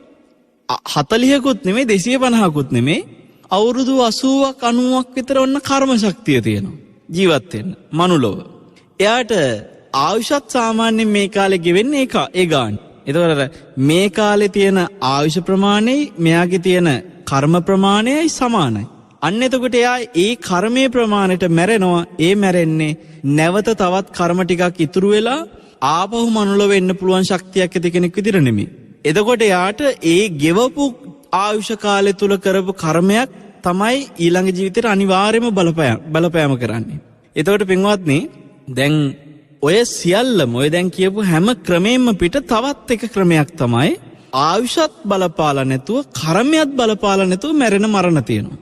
40කුත් නෙමෙයි 250කුත් නෙමෙයි අවුරුදු 80ක් 90ක් විතර ඔන්න කර්ම ශක්තිය තියෙනවා ජීවත් වෙන්න මනුලොව. එයාට ආයුෂත් සාමාන්‍යයෙන් මේ කාලේ ගෙවෙන්නේ ඒ ගාන. එතකොට මේ කාලේ තියෙන ආයුෂ ප්‍රමාණයයි මෙයාගේ තියෙන කර්ම ප්‍රමාණයයි සමානයි. අන්න එතකොට එයා ඒ කර්මයේ ප්‍රමාණයට මැරෙනවා. ඒ මැරෙන්නේ නැවත තවත් කර්ම ටිකක් ඉතුරු වෙලා ආපහු මනුල වෙන්න පුළුවන් ශක්තියක් ඇති කෙනෙක් විදිහට නෙමෙයි. එතකොට යාට ඒ ගෙවපු ආයුෂ කාලය තුල කරපු කර්මයක් තමයි ඊළඟ ජීවිතේට අනිවාර්යයෙන්ම බලපෑම කරන්නේ. එතකොට පින්වත්නි දැන් ඔය සියල්ලම ඔය දැන් කියපු හැම ක්‍රමෙම පිට තවත් එක ක්‍රමයක් තමයි ආයුෂත් බලපාලා නැතුව කර්මයක් බලපාලා නැතුව මැරෙන මරණ තියෙනවා.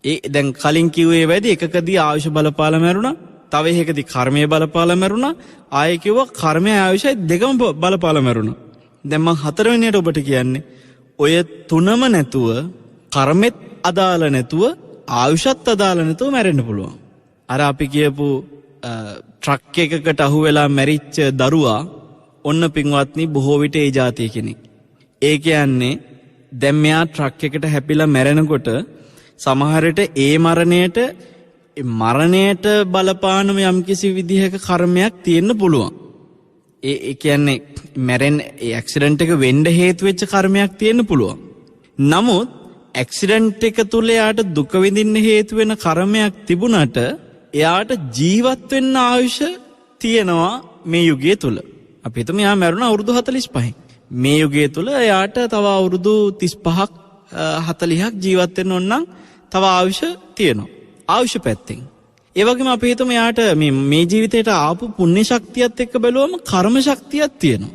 ඒ දැන් කලින් කිව්වේ වැඩි එකකදී ආයුෂ බලපාලා මැරුණා. තව එකකදී කර්මය බලපාලා මැරුණා. ආයෙ කිව්වා කර්මය ආයුෂයි දෙකම බලපාලා මැරුණා. දැන් මම හතරවෙනියට ඔබට කියන්නේ ඔය තුනම නැතුව කර්මෙත් අදාළ නැතුව ආයුෂත් අදාළ නැතුව මැරෙන්න පුළුවන්. අර අපි කියපු ට්‍රක් එකකට අහු වෙලා මැරිච්ච දරුවා ඔන්න පින්වත්නි බොහෝ විට ඒ જાතිය කෙනෙක්. ඒ කියන්නේ දැන් මෙයා ට්‍රක් එකට හැපිලා මැරෙනකොට සමහරට ඒ මරණයට බලපානම යම්කිසි විදිහක කර්මයක් තියෙන්න පුළුවන්. ඒ කියන්නේ මැරෙන්න ඒ ඇක්සිඩන්ට් එක වෙන්න හේතු වෙච්ච කර්මයක් තියෙන්න පුළුවන්. නමුත් ඇක්සිඩන්ට් එක තුල යාට දුක විඳින්න හේතු වෙන කර්මයක් තිබුණට එයාට ජීවත් වෙන්න ආයුෂ තියෙනවා මේ යුගයේ තුල. අපි හිතමු යා මැරුණා අවුරුදු 45න්. මේ යුගයේ තුල එයාට තව අවුරුදු 35ක් 40ක් ජීවත් වෙන්න ඕන නම් තව ආයුෂ තියෙනවා. ආයුෂ පැත්තෙන්. ඒ වගේම අපි හිතමු යාට මේ ජීවිතේට ආපු පුණ්‍ය ශක්තියත් එක්ක බැලුවම කර්ම ශක්තියක් තියෙනවා.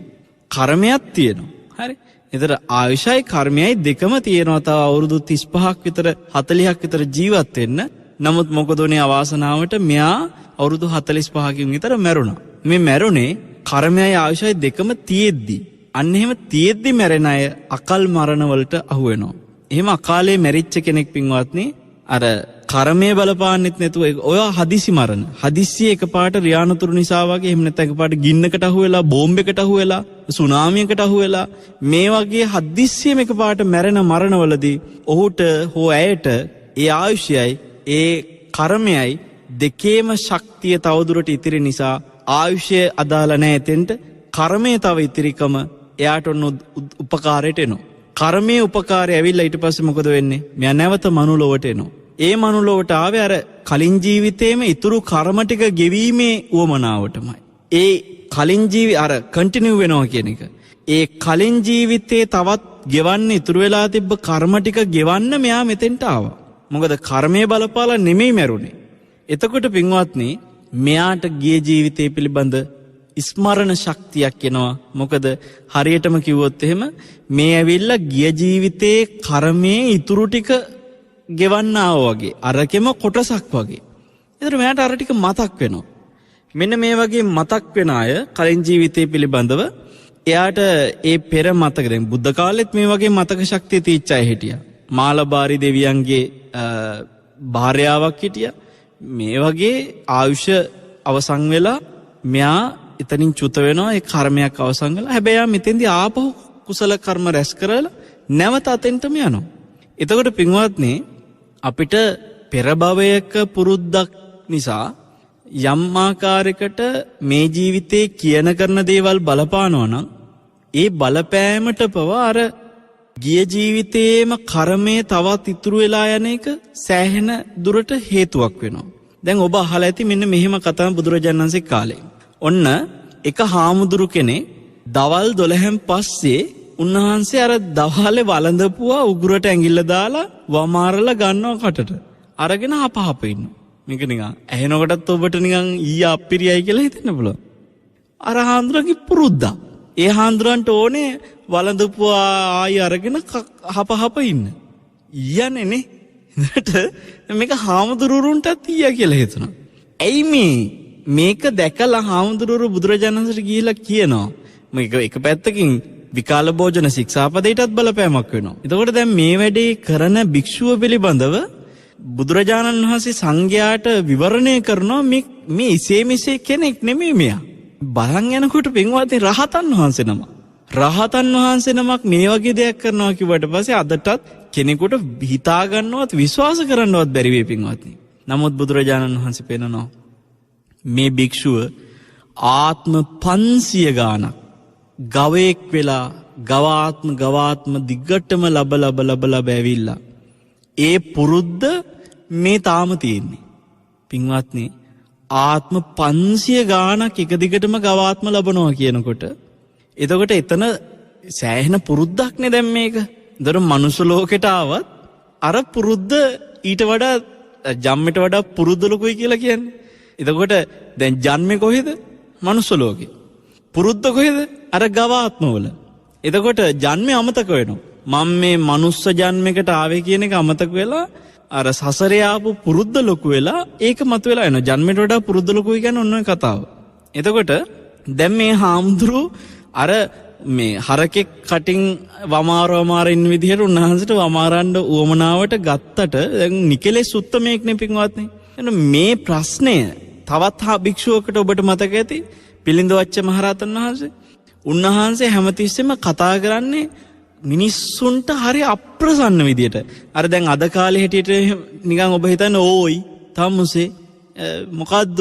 කර්මයක් තියෙනවා. හරි. ඒතර ආයුෂයි කර්මයයි දෙකම තියෙනවා. තව අවුරුදු 35ක් විතර 40ක් විතර ජීවත් වෙන්න. නමුත් මොකද උනේ අවාසනාවට මෙයා අවුරුදු 45කින් විතර මැරුණා. මේ මැරුණේ කර්මයයි ආයුෂයි දෙකම තියෙද්දි. අන්න එහෙම තියෙද්දි මැරෙන අය අකල් මරණ වලට අහු වෙනවා. එහෙම අකාලේ මැරිච්ච කෙනෙක් පින්වත්නි අර කර්මයේ බලපාන්නෙත් නැතුව ඔය හදිසි මරණ. හදිස්සිය එකපාරට රියානතුරු නිසා වගේ එහෙම නැත්නම් එකපාරට ගින්නකට අහු වෙලා බෝම්බයකට අහු වෙලා සුනාමියකට අහු වෙලා මේ වගේ හදිස්සියම එකපාරට මැරෙන මරණවලදී ඔහුට හෝ ඇයට ඒ ආයුෂයයි ඒ කර්මයයි දෙකේම ශක්තිය තවදුරට ඉතිරි නිසා ආයුෂය අදාළ නැහැ එතෙන්ට. කර්මය තව ඉතිරිකම එයාට ඔන්න උපකාරයට එනවා. කර්මයේ උපකාරය ඇවිල්ලා ඊට පස්සේ මොකද වෙන්නේ? මෙයා නැවත මනුලොවට එනවා. ඒ මනුලොවට ආවේ අර කලින් ජීවිතේම ඉතුරු කර්ම ටික ගෙවීමේ උවමනාවටමයි. ඒ කලින් අර කන්ටිනියු වෙනවා කියන එක. ඒ කලින් ජීවිතේ තවත් ගෙවන්න ඉතුරු වෙලා තිබ්බ කර්ම ටික ගෙවන්න මෙයා මෙතෙන්ට ආවා. මොකද කර්මයේ බලපාලා නෙමෙයි මැරුණේ. එතකොට පින්වත්නි මෙයාට ගිය ජීවිතේ පිළිබඳ ස්මරණ ශක්තියක් එනවා. මොකද හරියටම කිව්වොත් එහෙම මේ ඇවිල්ලා ගිය ජීවිතේ කර්මයේ ඉතුරු ටික ගෙවන්න ආවා වගේ. අරකෙම කොටසක් වගේ. ඒතර මෙයාට අර ටික මතක් වෙනවා. මෙන්න මේ වගේ මතක් වෙන අය කලින් ජීවිතේ පිළිබඳව එයාට ඒ පෙර මතක දැන් බුද්ධ කාලෙත් මේ වගේ මතක ශක්තිය තීච්ච අය හිටියා. මාලබාරි දෙවියන්ගේ භාර්යාවක් හිටියා. මේ වගේ ආයුෂ අවසන් වෙලා මෙයා එතනින් චුත වෙනවා. ඒ කර්මයක් අවසන් වෙලා හැබැයි යා මෙතෙන්දී ආපහු කුසල කර්ම රැස් කරලා නැවත අතෙන්ටම යනවා. එතකොට පින්වත්නි අපිට පෙර භවයක පුරුද්දක් නිසා යම් ආකාරයකට මේ ජීවිතේ කියන කරන දේවල් බලපානවා නම් ඒ බලපෑමට පවා අර ගිය ජීවිතේම කර්මයේ තවත් ඉතුරු වෙලා යන එක සෑහෙන දුරට හේතුවක් වෙනවා. දැන් ඔබ අහලා ඇති මෙන්න මෙහෙම කතාවක් බුදුරජාණන් වහන්සේ කාලේ. ඔන්න එක හාමුදුරු කෙනෙක් දවල් 12න් පස්සේ උන්වහන්සේ අර දවල්ේ වළඳපුවා උගුරට ඇඟිල්ල දාලා වමාරලා ගන්නවා කටට. අරගෙන අපහප ඉන්නවා. මේක නිකන් ඇහෙනකොටත් ඔබට නිකන් ඊය අප්පිරියයි කියලා හිතෙන්න පුළුවන්. අර හාමුදුරන්ගේ පුරුද්දා. ඒ හාමුදුරන්ට ඕනේ වළඳපුවා ආයි අරගෙන හපහප ඉන්න. ඊයනේ නේ. මේක හාමුදුරුවන්ටත් ඊය කියලා හිතනවා. ඇයි මේක දැකලා හාමුදුරුවෝ බුදුරජාණන් වහන්සේට ගිහිලා කියනවා. මේක එක පැත්තකින් විකාල භෝජන ශික්ෂාපදයටත් බලපෑමක් වෙනවා. එතකොට දැන් මේ වැඩේ කරන භික්ෂුව පිළිබඳව බුදුරජාණන් වහන්සේ සංඝයාට විවරණය කරනවා මේ ඉසේ මිසේ කෙනෙක් නෙමෙයි මෙයා. බලන් යනකොට පින්වත්නි රහතන් වහන්සේ නම. රහතන් වහන්සේ නමක් මේ වගේ දෙයක් කරනවා කිව්වට පස්සේ අදටත් කෙනෙකුට හිතා ගන්නවත් විශ්වාස කරන්නවත් බැරි වෙයි පින්වත්නි. නමුත් බුදුරජාණන් වහන්සේ පෙන්නනවා මේ භික්ෂුව ආත්ම 500 ගානක් ගවයෙක් වෙලා ගවාත්ම දිග්ගටම ලබ ඇවිල්ලා. ඒ පුරුද්ද මේ තාම තියෙන්නේ. පින්වත්නි ආත්ම 500 ගාණක් එක දිගටම ගවාත්ම ලබනවා කියනකොට එතකොට එතන සෑහෙන පුරුද්දක් නේ දැන් මේක. දර මනුස්ස ලෝකෙට ආවත් අර පුරුද්ද ඊට වඩා ජම්මෙට වඩා පුරුද්ද ලොකුයි කියලා කියන්නේ. එතකොට දැන් ජන්මේ කොහෙද? මනුස්ස ලෝකෙ. පුරුද්ද කොහෙද? අර ගවාත්මවල. එතකොට ජන්මේ අමතක වෙනවා. මම මේ මනුස්ස ජන්මයකට ආවේ කියන එක අමතක වෙලා අර සසරේ ආපු පුරුද්ද ලොකු වෙලා ඒක මතුවලා එනවා. ජන්මෙට වඩා පුරුද්ද ලොකුයි කියන්නේ ඔන්න ඔය කතාව. එතකොට දැන් මේ හාමුදුරු අර මේ හරකෙක් කටින් වමාර ඉන්න විදිහට උන්වහන්සේට වමාරන්න උවමනාවට ගත්තට දැන් නිකලෙස් උත්තමයෙක් නේ පින්වත්නි. එන්න මේ ප්‍රශ්නය තවත් භික්ෂුවකට ඔබට මතක ඇති පිළිඳවච්ච මහරහතන් වහන්සේ. උන්වහන්සේ හැමතිස්සෙම කතා කරන්නේ මිනිස්සුන්ට හරි අප්‍රසන්න විදියට. අර දැන් අද කාලේ හැටියට නිකන් ඔබ හිතන්නේ ඕයි තමුසේ මොකද්ද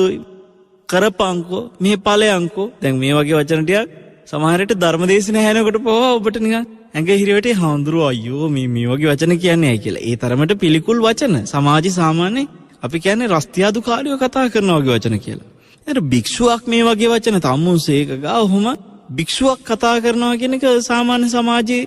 කරපංකෝ මේ ඵලයන්කෝ. දැන් මේ වගේ වචන ටිකක් සමහරට ධර්මදේශන හැනකොට පොවා ඔබට නිකන් ඇඟ හිරවටේ හඳුරු අයියෝ මේ වගේ වචන කියන්නේ ඇයි කියලා. ඒ තරමට පිළිකුල් වචන සමාජي සාමාන්‍ය අපි කියන්නේ රස්තියාදු කාර්යව කතා කරන වගේ වචන කියලා. ඒතර භික්ෂුවක් මේ වගේ වචන තමුසේක ගාවොම භික්ෂුවක් කතා කරනවා කියන එක සාමාන්‍ය සමාජයේ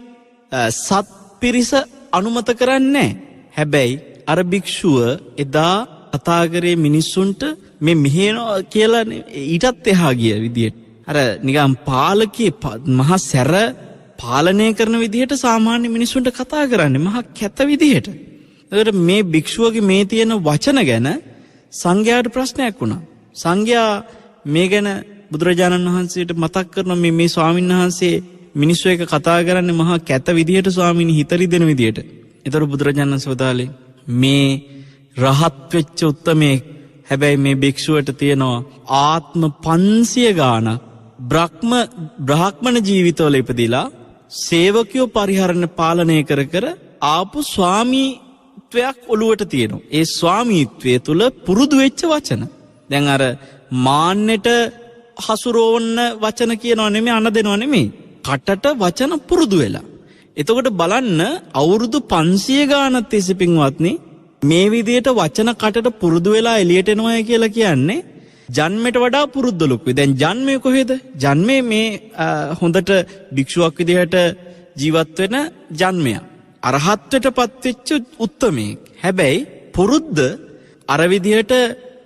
සත් පිරිස අනුමත කරන්නේ නැහැ. හැබැයි අර භික්ෂුව එදා කතා කරේ මිනිස්සුන්ට මේ මෙහෙනවා කියලා ඊටත් එහා ගිය විදියට. අර නිකන් පාලකී මහා සැර පාලනය කරන විදිහට සාමාන්‍ය මිනිස්සුන්ට කතා කරන්නේ මහා කැත විදිහට. ඒකට මේ භික්ෂුවගේ මේ තියෙන වචන ගැන සංඝයාට ප්‍රශ්නයක් වුණා. සංඝයා මේ ගැන බුදුරජාණන් වහන්සේට මතක් කරන මේ ස්වාමීන් වහන්සේ මිනිස්සු එක කතා කරන්නේ මහා කැත විදිහට ස්වාමීනි හිතලි දෙන විදිහට. ඒතර බුදුරජාණන් වහන්සේ මේ රහත් වෙච්ච උත්තමේ හැබැයි මේ භික්ෂුවට තියෙනවා ආත්ම 500 ගාණක් බ්‍රාහ්මණ ජීවිතවල ඉපදිලා සේවකයෝ පරිහරණ පාලනය කර ආපු ස්වාමීත්වයක් ඔළුවට තියෙනවා. ඒ ස්වාමීත්වය තුල පුරුදු වෙච්ච වචන. දැන් අර මාන්නෙට හසුරවන්න වචන කියනවා නෙමෙයි අන දෙනවා නෙමෙයි. කටට වචන පුරුදු වෙලා. එතකොට බලන්න අවුරුදු 500 ගානක් තිස්සේ පින්වත්නි මේ විදිහට වචන කටට පුරුදු වෙලා එළියට එනවා කියලා කියන්නේ ජන්මයට වඩා පුරුද්ද ලොකුයි. දැන් ජන්මේ කොහෙද? ජන්මේ මේ හොඳට භික්ෂුවක් විදිහට ජීවත් වෙන ජන්මය. අරහත්ත්වයටපත් වෙච්ච උත්තමයෙක්. හැබැයි පුරුද්ද අර විදිහට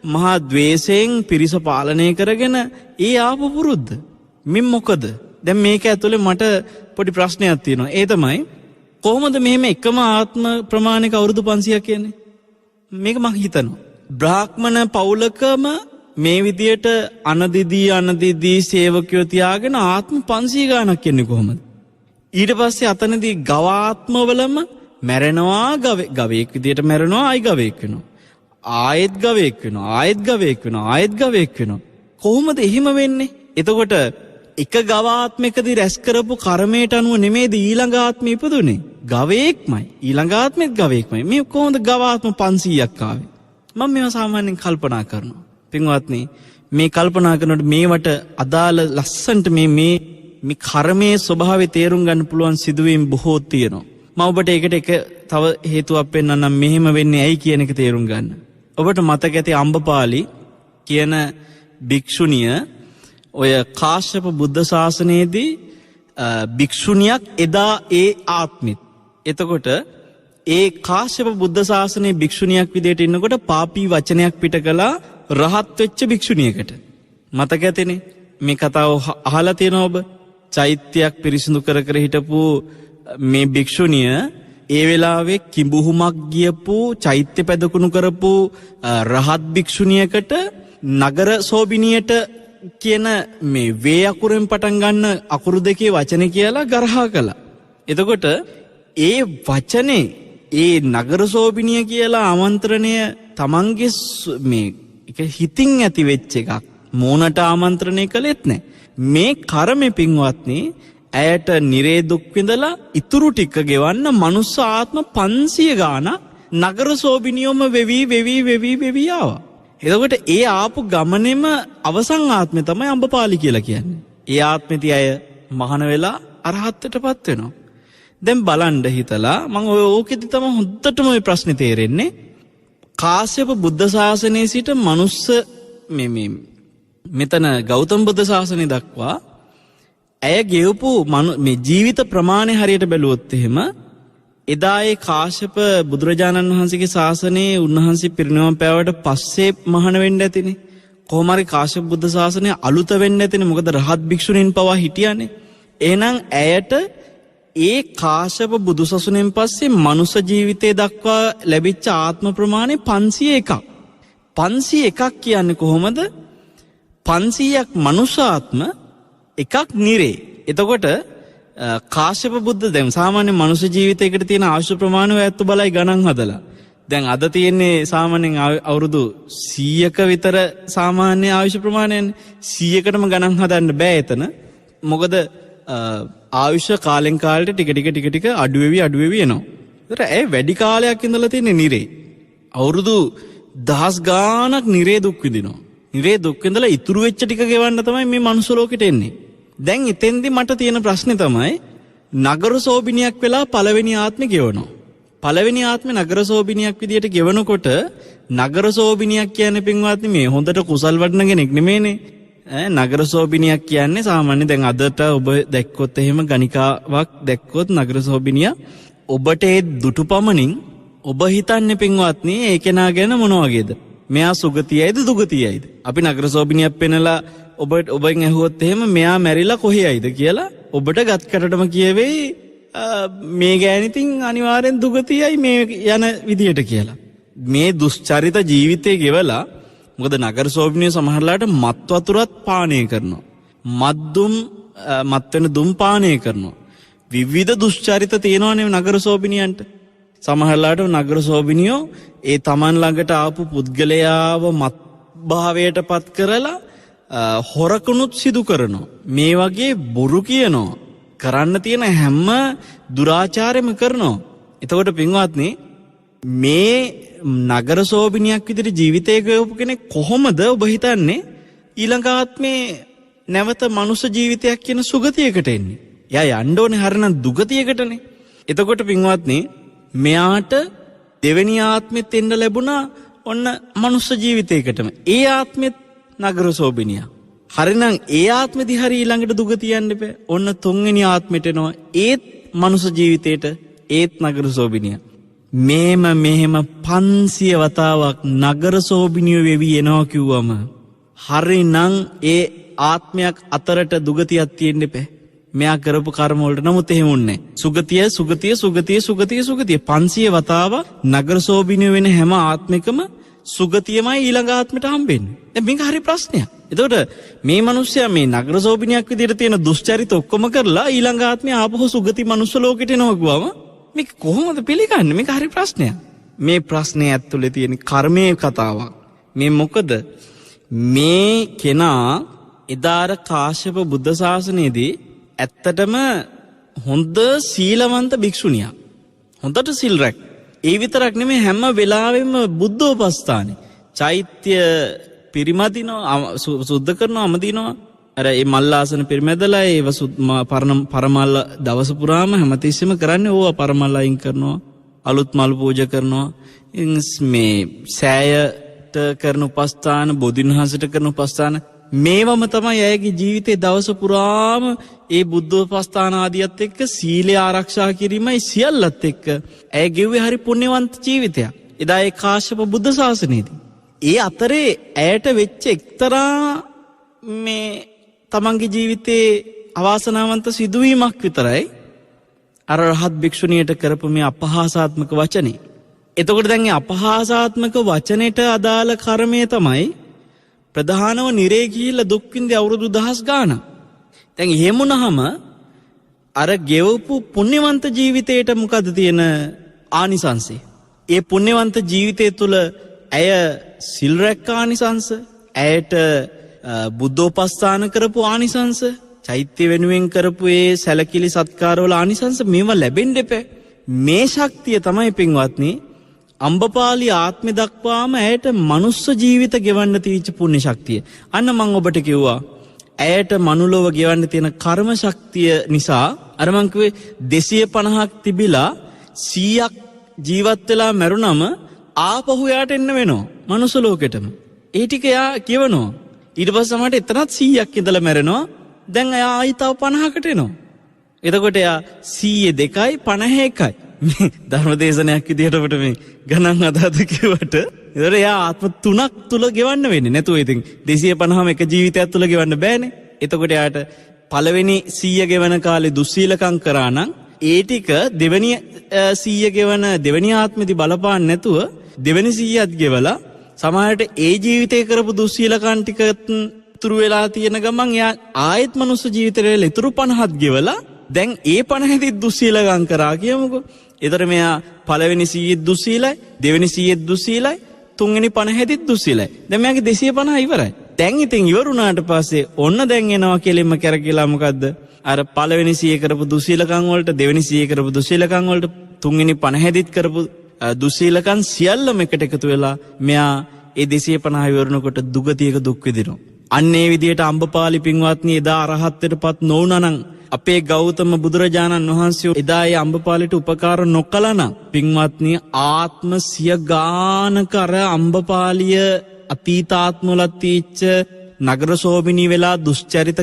මහා ද්වේෂයෙන් පිරිස පාලනය කරගෙන ඒ ආපු පුරුද්ද. මින් මොකද? දැන් මේක ඇතුලේ මට පොඩි ප්‍රශ්නයක් තියෙනවා. ඒ තමයි කොහොමද මෙහෙම එකම ආත්ම ප්‍රමාණයක අවුරුදු 500ක් කියන්නේ? මේක මම හිතනවා. බ්‍රාහ්මණ පවුලකම මේ විදියට අනදිදී සේවකයෝ තියාගෙන ආත්ම 500 ගාණක් කියන්නේ කොහොමද? ඊට පස්සේ අතනදී ගවාත්මවලම මැරෙනවා ගවයෙක් විදියට මැරෙනවා ආයි ගවයෙක් වෙනවා. ආයෙත් ගවයෙක් වෙනවා ආයෙත් ගවයෙක් වෙනවා ආයෙත් ගවයෙක් වෙනවා. කොහොමද එහෙම වෙන්නේ? එතකොට එක ගවාත්මයකදී රැස් කරපු කර්මයට අනුව නෙමෙයිද ඊළඟ ආත්මෙ ඉපදුනේ? ගවයෙක්මයි. ඊළඟ ආත්මෙත් ගවයෙක්මයි. මේ කොහොමද ගවාත්ම 500ක් ආවේ? මම මේවා සාමාන්‍යයෙන් කල්පනා කරනවා. පින්වත්නි මේ කල්පනා කරනකොට මේවට අදාළ ලස්සන්ට මේ කර්මයේ ස්වභාවය තේරුම් ගන්න පුළුවන් සිදුවීම් බොහෝ තියෙනවා. මම ඔබට ඒකට එක තව හේතුවක් පෙන්නන්නම් මෙහෙම වෙන්නේ ඇයි කියන එක තේරුම් ගන්න. ඔබට මතක ඇති අම්බපාලි කියන භික්ෂුණිය ඔය කාශ්‍යප බුද්ධ ශාසනයේදී භික්ෂුණියක් එදා ඒ ආත්මෙත්. එතකොට ඒ කාශ්‍යප බුද්ධ ශාසනයේ භික්ෂුණියක් විදිහට ඉන්නකොට පාපී වචනයක් පිට කළා රහත් වෙච්ච භික්ෂුණියකට. මතක ඇතිනේ මේ කතාව අහලා තියෙනවා ඔබ? චෛත්‍යයක් පිරිසිදු කර හිටපු මේ භික්ෂුණිය ඒ වෙලාවේ කිඹුහුමක් ගියපු චෛත්‍ය පැදකුණු කරපු රහත් භික්ෂුණියකට නගර සෝබිනියට කියන මේ වේ අකුරෙන් පටන් ගන්න අකුරු දෙකේ වචනේ කියලා ගරහා කළා. එතකොට ඒ වචනේ ඒ නගර සෝබිනිය කියලා ආමන්ත්‍රණය තමන්ගේ මේ එක හිතින් ඇති වෙච්ච එකක්. මෝනට ආමන්ත්‍රණය කළෙත් නැහැ. මේ කර්මෙ පින්වත්නි ඇයට නිරේ දුක් විඳලා ඉතුරු ටික ගෙවන්න මනුස්ස ආත්ම 500 ගාණක් නගර සෝබිනියොම වෙවි ආවා. එතකොට ඒ ආපු ගමනේම අවසන් ආත්මය තමයි අම්බපාලි කියලා කියන්නේ. ඒ ආත්මෙති අය මහාන වෙලා අරහත්ත්වයටපත් වෙනවා. දැන් බලන්න හිතලා මම ඕකෙදි තමයි හොද්දටම ওই ප්‍රශ්නේ තේරෙන්නේ. කාශ්‍යප බුද්ධ ශාසනයේ සිට මනුස්ස මෙතන ගෞතම බුද්ධ ශාසනය දක්වා ඇය ගෙවපු මේ ජීවිත ප්‍රමාණය හරියට බැලුවොත් එහෙම එදා ඒ කාශ්‍යප බුදුරජාණන් වහන්සේගේ ශාසනයේ උන්වහන්සේ පිරිනිවන් පෑවට පස්සේ මහාන වෙන්න ඇතිනේ. කොහොම හරි කාශ්‍යප බුද්ධ ශාසනය අලුත වෙන්න ඇතිනේ. මොකද රහත් භික්ෂුණීන් පවා හිටියානේ. එහෙනම් ඇයට ඒ කාශ්‍යප බුදුසසුනෙන් පස්සේ මනුෂ්‍ය ජීවිතේ දක්වා ලැබිච්ච ආත්ම ප්‍රමාණය 501ක්. 501ක් කියන්නේ කොහොමද? 500ක් මනුෂ්‍යාත්ම එකක් නිරේ. එතකොට කාශ්‍යප බුද්ධ දැන් සාමාන්‍ය මනුෂ්‍ය ජීවිතයකට තියෙන ආයුෂ ප්‍රමාණය ඇත්ත බලයි ගණන් හදලා. දැන් අද තියෙන්නේ සාමාන්‍යයෙන් අවුරුදු 100ක විතර සාමාන්‍ය ආයුෂ ප්‍රමාණයනේ. 100කටම ගණන් හදන්න බෑ එතන. මොකද ආයුෂ කාලෙන් කාලට ටික අඩු වෙවි එනවා. ඒතර ඒ වැඩි කාලයක් ඉඳලා තියෙන නිරේ. අවුරුදු දහස් ගාණක් නිරේ දුක් විඳිනවා. නිරේ දුක් විඳලා ඉතුරු වෙච්ච ටික ගෙවන්න තමයි මේ මනුස්ස ලෝකෙට එන්නේ. දැන් එතෙන්දි මට තියෙන ප්‍රශ්නේ තමයි නගර සෝබිනියක් වෙලා පළවෙනි ආත්මේ ගෙවනවා. පළවෙනි ආත්මේ නගර සෝබිනියක් විදියට ගෙවනකොට නගර සෝබිනියක් කියන්නේ පින්වත්නි මේ හොඳට කුසල් වඩන කෙනෙක් නෙමෙයිනේ. නගර සෝබිනියක් කියන්නේ සාමාන්‍ය දැන් අදට ඔබ දැක්කොත් එහෙම ගණිකාවක් දැක්කොත් නගර සෝබිනිය ඔබට ඒ දුටු පමණින් ඔබ හිතන්නේ පින්වත්නි ඒ කෙනා ගැන මොන වගේද? මෙයා සුගතියයිද දුගතියයිද? අපි නගර සෝබිනියක් පෙන්නලා ඔබෙන් ඇහුවොත් එහෙම මෙයා මැරිලා කොහේයිද කියලා ඔබට ගත්කටම කියවෙයි මේ ගෑනිතින් අනිවාර්යෙන් දුගතියයි මේ යන විදියට කියලා. මේ දුෂ්චරිත ජීවිතේ ගෙවලා මොකද නගර සෝබිනිය සමහරලාට මත් වතුරත් පානය කරනවා. මත් වෙන දුම් පානය කරනවා. විවිධ දුෂ්චරිත තියෙනවානේ නගර සෝබිනියන්ට. සමහරලාට නගර සෝබිනියෝ ඒ Taman ළඟට ආපු පුද්ගලයාව මත් භාවයට පත් කරලා හොරකනුත් සිදු කරනවා. මේ වගේ බොරු කියනවා. කරන්න තියෙන හැම දුරාචාරෙම කරනවා. එතකොට පින්වත්නි මේ නගර සෝබිනියක් විදිහට ජීවිතය ගෙවපු කෙනෙක් කොහොමද ඔබ හිතන්නේ ඊළඟ ආත්මේ නැවත මනුෂ්‍ය ජීවිතයක් කියන සුගතියකට එන්නේ? එයා යන්න ඕනේ හරිනම් දුගතියකටනේ. එතකොට පින්වත්නි මෙයාට දෙවෙනි ආත්මෙත් එන්න ලැබුණා ඔන්න මනුෂ්‍ය ජීවිතයකටම. ඒ ආත්මෙත් නගර සෝබිනිය. හරිනම් ඒ ආත්මෙදි හරි ඊළඟට දුගතිය යන්න බෑ. ඔන්න තුන්වෙනි ආත්මෙට එනවා. ඒත් මනුෂ්‍ය ජීවිතේට ඒත් නගර සෝබිනිය. මෙහෙම 500 වතාවක් නගර සෝබිනිය වෙවි එනවා කිව්වම හරිනම් ඒ ආත්මයක් අතරට දුගතියක් තියෙන්න එපා. මෙයා කරපු කර්ම වලට නමුත් එහෙම උන්නේ සුගතිය 500 වතාවක් නගර සෝබිනිය වෙන හැම ආත්මිකම සුගතියමයි ඊළඟ ආත්මෙට හම්බෙන්නේ. දැන් මේක හරි ප්‍රශ්නයක්. එතකොට මේ මිනිස්සයා මේ නගර සෝබිනියක් විදිහට තියෙන දුෂ්චරිත ඔක්කොම කරලා ඊළඟ ආත්මේ ආපහු සුගති මනුස්ස ලෝකෙට එනවා ගුවම මේක කොහොමද පිළිගන්නේ? මේක හරි ප්‍රශ්නයක්. මේ ප්‍රශ්නේ ඇතුලේ තියෙන කර්මයේ කතාවක්. මේ මොකද මේ කෙනා එදාර කාශ්‍යප බුද්ධ ශාසනයේදී ඇත්තටම හොඳ සීලවන්ත භික්ෂුණියක්. හොඳට සිල් රැක්. ඒ විතරක් නෙමෙයි හැම වෙලාවෙම බුද්ධෝපස්ථානේ චෛත්‍ය පිරිමදිනවා සුද්ධ කරනවා අමදිනවා. අර ඒ මල්ලාසන පිරිමැදලා ඒව පරමල්ල දවස පුරාම හැමතිස්සෙම කරන්නේ ඕවා පරමල්ල අයින් කරනවා. අලුත් මල් පූජා කරනවා. මේ සෑයට කරන උපස්ථාන බෝධින්වහන්සේට කරන උපස්ථාන මේවම තමයි ඇයගේ ජීවිතේ දවස පුරාම ඒ බුද්ධෝපස්ථාන ආදියත් එක්ක සීලය ආරක්ෂා කිරීමයි සියල්ලත් එක්ක ඇය ගෙව්වේ හරි පුණ්‍යවන්ත ජීවිතයක්. එදා ඒ කාශ්‍යප බුද්ධ ශාසනයේදී. ඒ අතරේ ඇයට වෙච්ච එක්තරා මේ තමන්ගේ ජීවිතේ අවාසනාවන්ත සිදුවීමක් විතරයි අර රහත් භික්ෂුණියට කරපු මේ අපහාසාත්මක වචනේ. එතකොට දැන් මේ අපහාසාත්මක වචනෙට අදාළ කර්මය තමයි ප්‍රධානව නිරේ ගිහිල්ලා දුක් විඳි අවුරුදු දහස් ගාණක්. දැන් එහෙම වුණාම අර ගෙවපු පුණ්‍යවන්ත ජීවිතේට මොකද තියෙන ආනිසංසය? ඒ පුණ්‍යවන්ත ජීවිතය තුළ ඇය සිල් රැක්ක ආනිසංස, ඇයට බුද්ධෝපස්ථාන කරපු ආනිසංස, චෛත්‍ය වෙනුවෙන් කරපු ඒ සැලකිලි සත්කාරවල ආනිසංස මේවා ලැබෙන්න එපා. මේ ශක්තිය තමයි පින්වත්නි අම්බපාලි ආත්මෙ දක්වාම ඇයට මනුස්ස ජීවිත ගෙවන්න තීච්ච පුණ්‍ය ශක්තිය. අන්න මම ඔබට කිව්වා ඇයට මනුලොව ගෙවන්න තියෙන කර්ම ශක්තිය නිසා අර මං කිව්වේ 250ක් තිබිලා 100ක් ජීවත් වෙලා මැරුණම ආපහු යාට එන්න වෙනවා මනුස්ස ලෝකෙටම. ඒ ටික යා කියවනවා. ඊට පස්සේ සමහරට එතනත් 100ක් ඉඳලා මැරෙනවා. දැන් එයා ආයි තව 50කට එනවා. එතකොට එයා 102යි 51යි. මේ ධර්මදේශනයක් විදිහට ඔබට මේ ගණන් අදාද කිව්වට ඒතර එයා ආත්ම 3ක් තුල ගෙවන්න වෙන්නේ. නැතුව ඉතින් 250ම එක ජීවිතයක් තුල ගෙවන්න බෑනේ. එතකොට එයාට පළවෙනි 100 ගෙවන කාලේ දුස්සීලකම් කරා නම් ඒ ටික දෙවෙනි 100 ගෙවන දෙවෙනි ආත්මෙදි බලපාන්න නැතුව දෙවෙනි 100ත් ගෙවලා සමහරට ඒ ජීවිතේ කරපු දුස්සීලකම් ටික ඉතුරු වෙලා තියෙන ගමන් එයා ආයෙත් මනුස්ස ජීවිතේ ඉතුරු 50ත් ගෙවලා දැන් ඒ 50 දුස්සීලකම් කරා කියමුකෝ. ඒතර මෙයා පළවෙනි 100 දුස්සීලයි, දෙවෙනි 100 දුස්සීලයි, තුන්වෙනි 50 දුස්සීලයි. දැන් මෙයාගේ 250 ඉවරයි. දැන් ඉතින් ඉවරුණාට පස්සේ ඔන්න දැන් එනවා කෙලින්ම කරකිලා මොකද්ද? අර පළවෙනි 100 කරපු දුස්සීලකම් වලට, දෙවෙනි 100 කරපු දුස්සීලකම් වලට, තුන්වෙනි 50 කරපු දුස්සීලකම් සියල්ලම එකට එකතු වෙලා මෙයා ඒ 250 ඉවරනකොට දුගතියක දුක් විඳිනවා. අන්න ඒ විදිහට අම්බපාලි පින්වත්නි එදා අරහත්ත්වයටපත් නොවුනනම් අපේ ගෞතම බුදුරජාණන් වහන්සේ එදා ඒ අම්බපාලිට උපකාර නොකළනම් පින්වත්නි ආත්ම සිය ගානක අර අම්බපාලිය අතීතාත්මවලත් තීච්ච නගර සෝබිනී වෙලා දුෂ්චරිත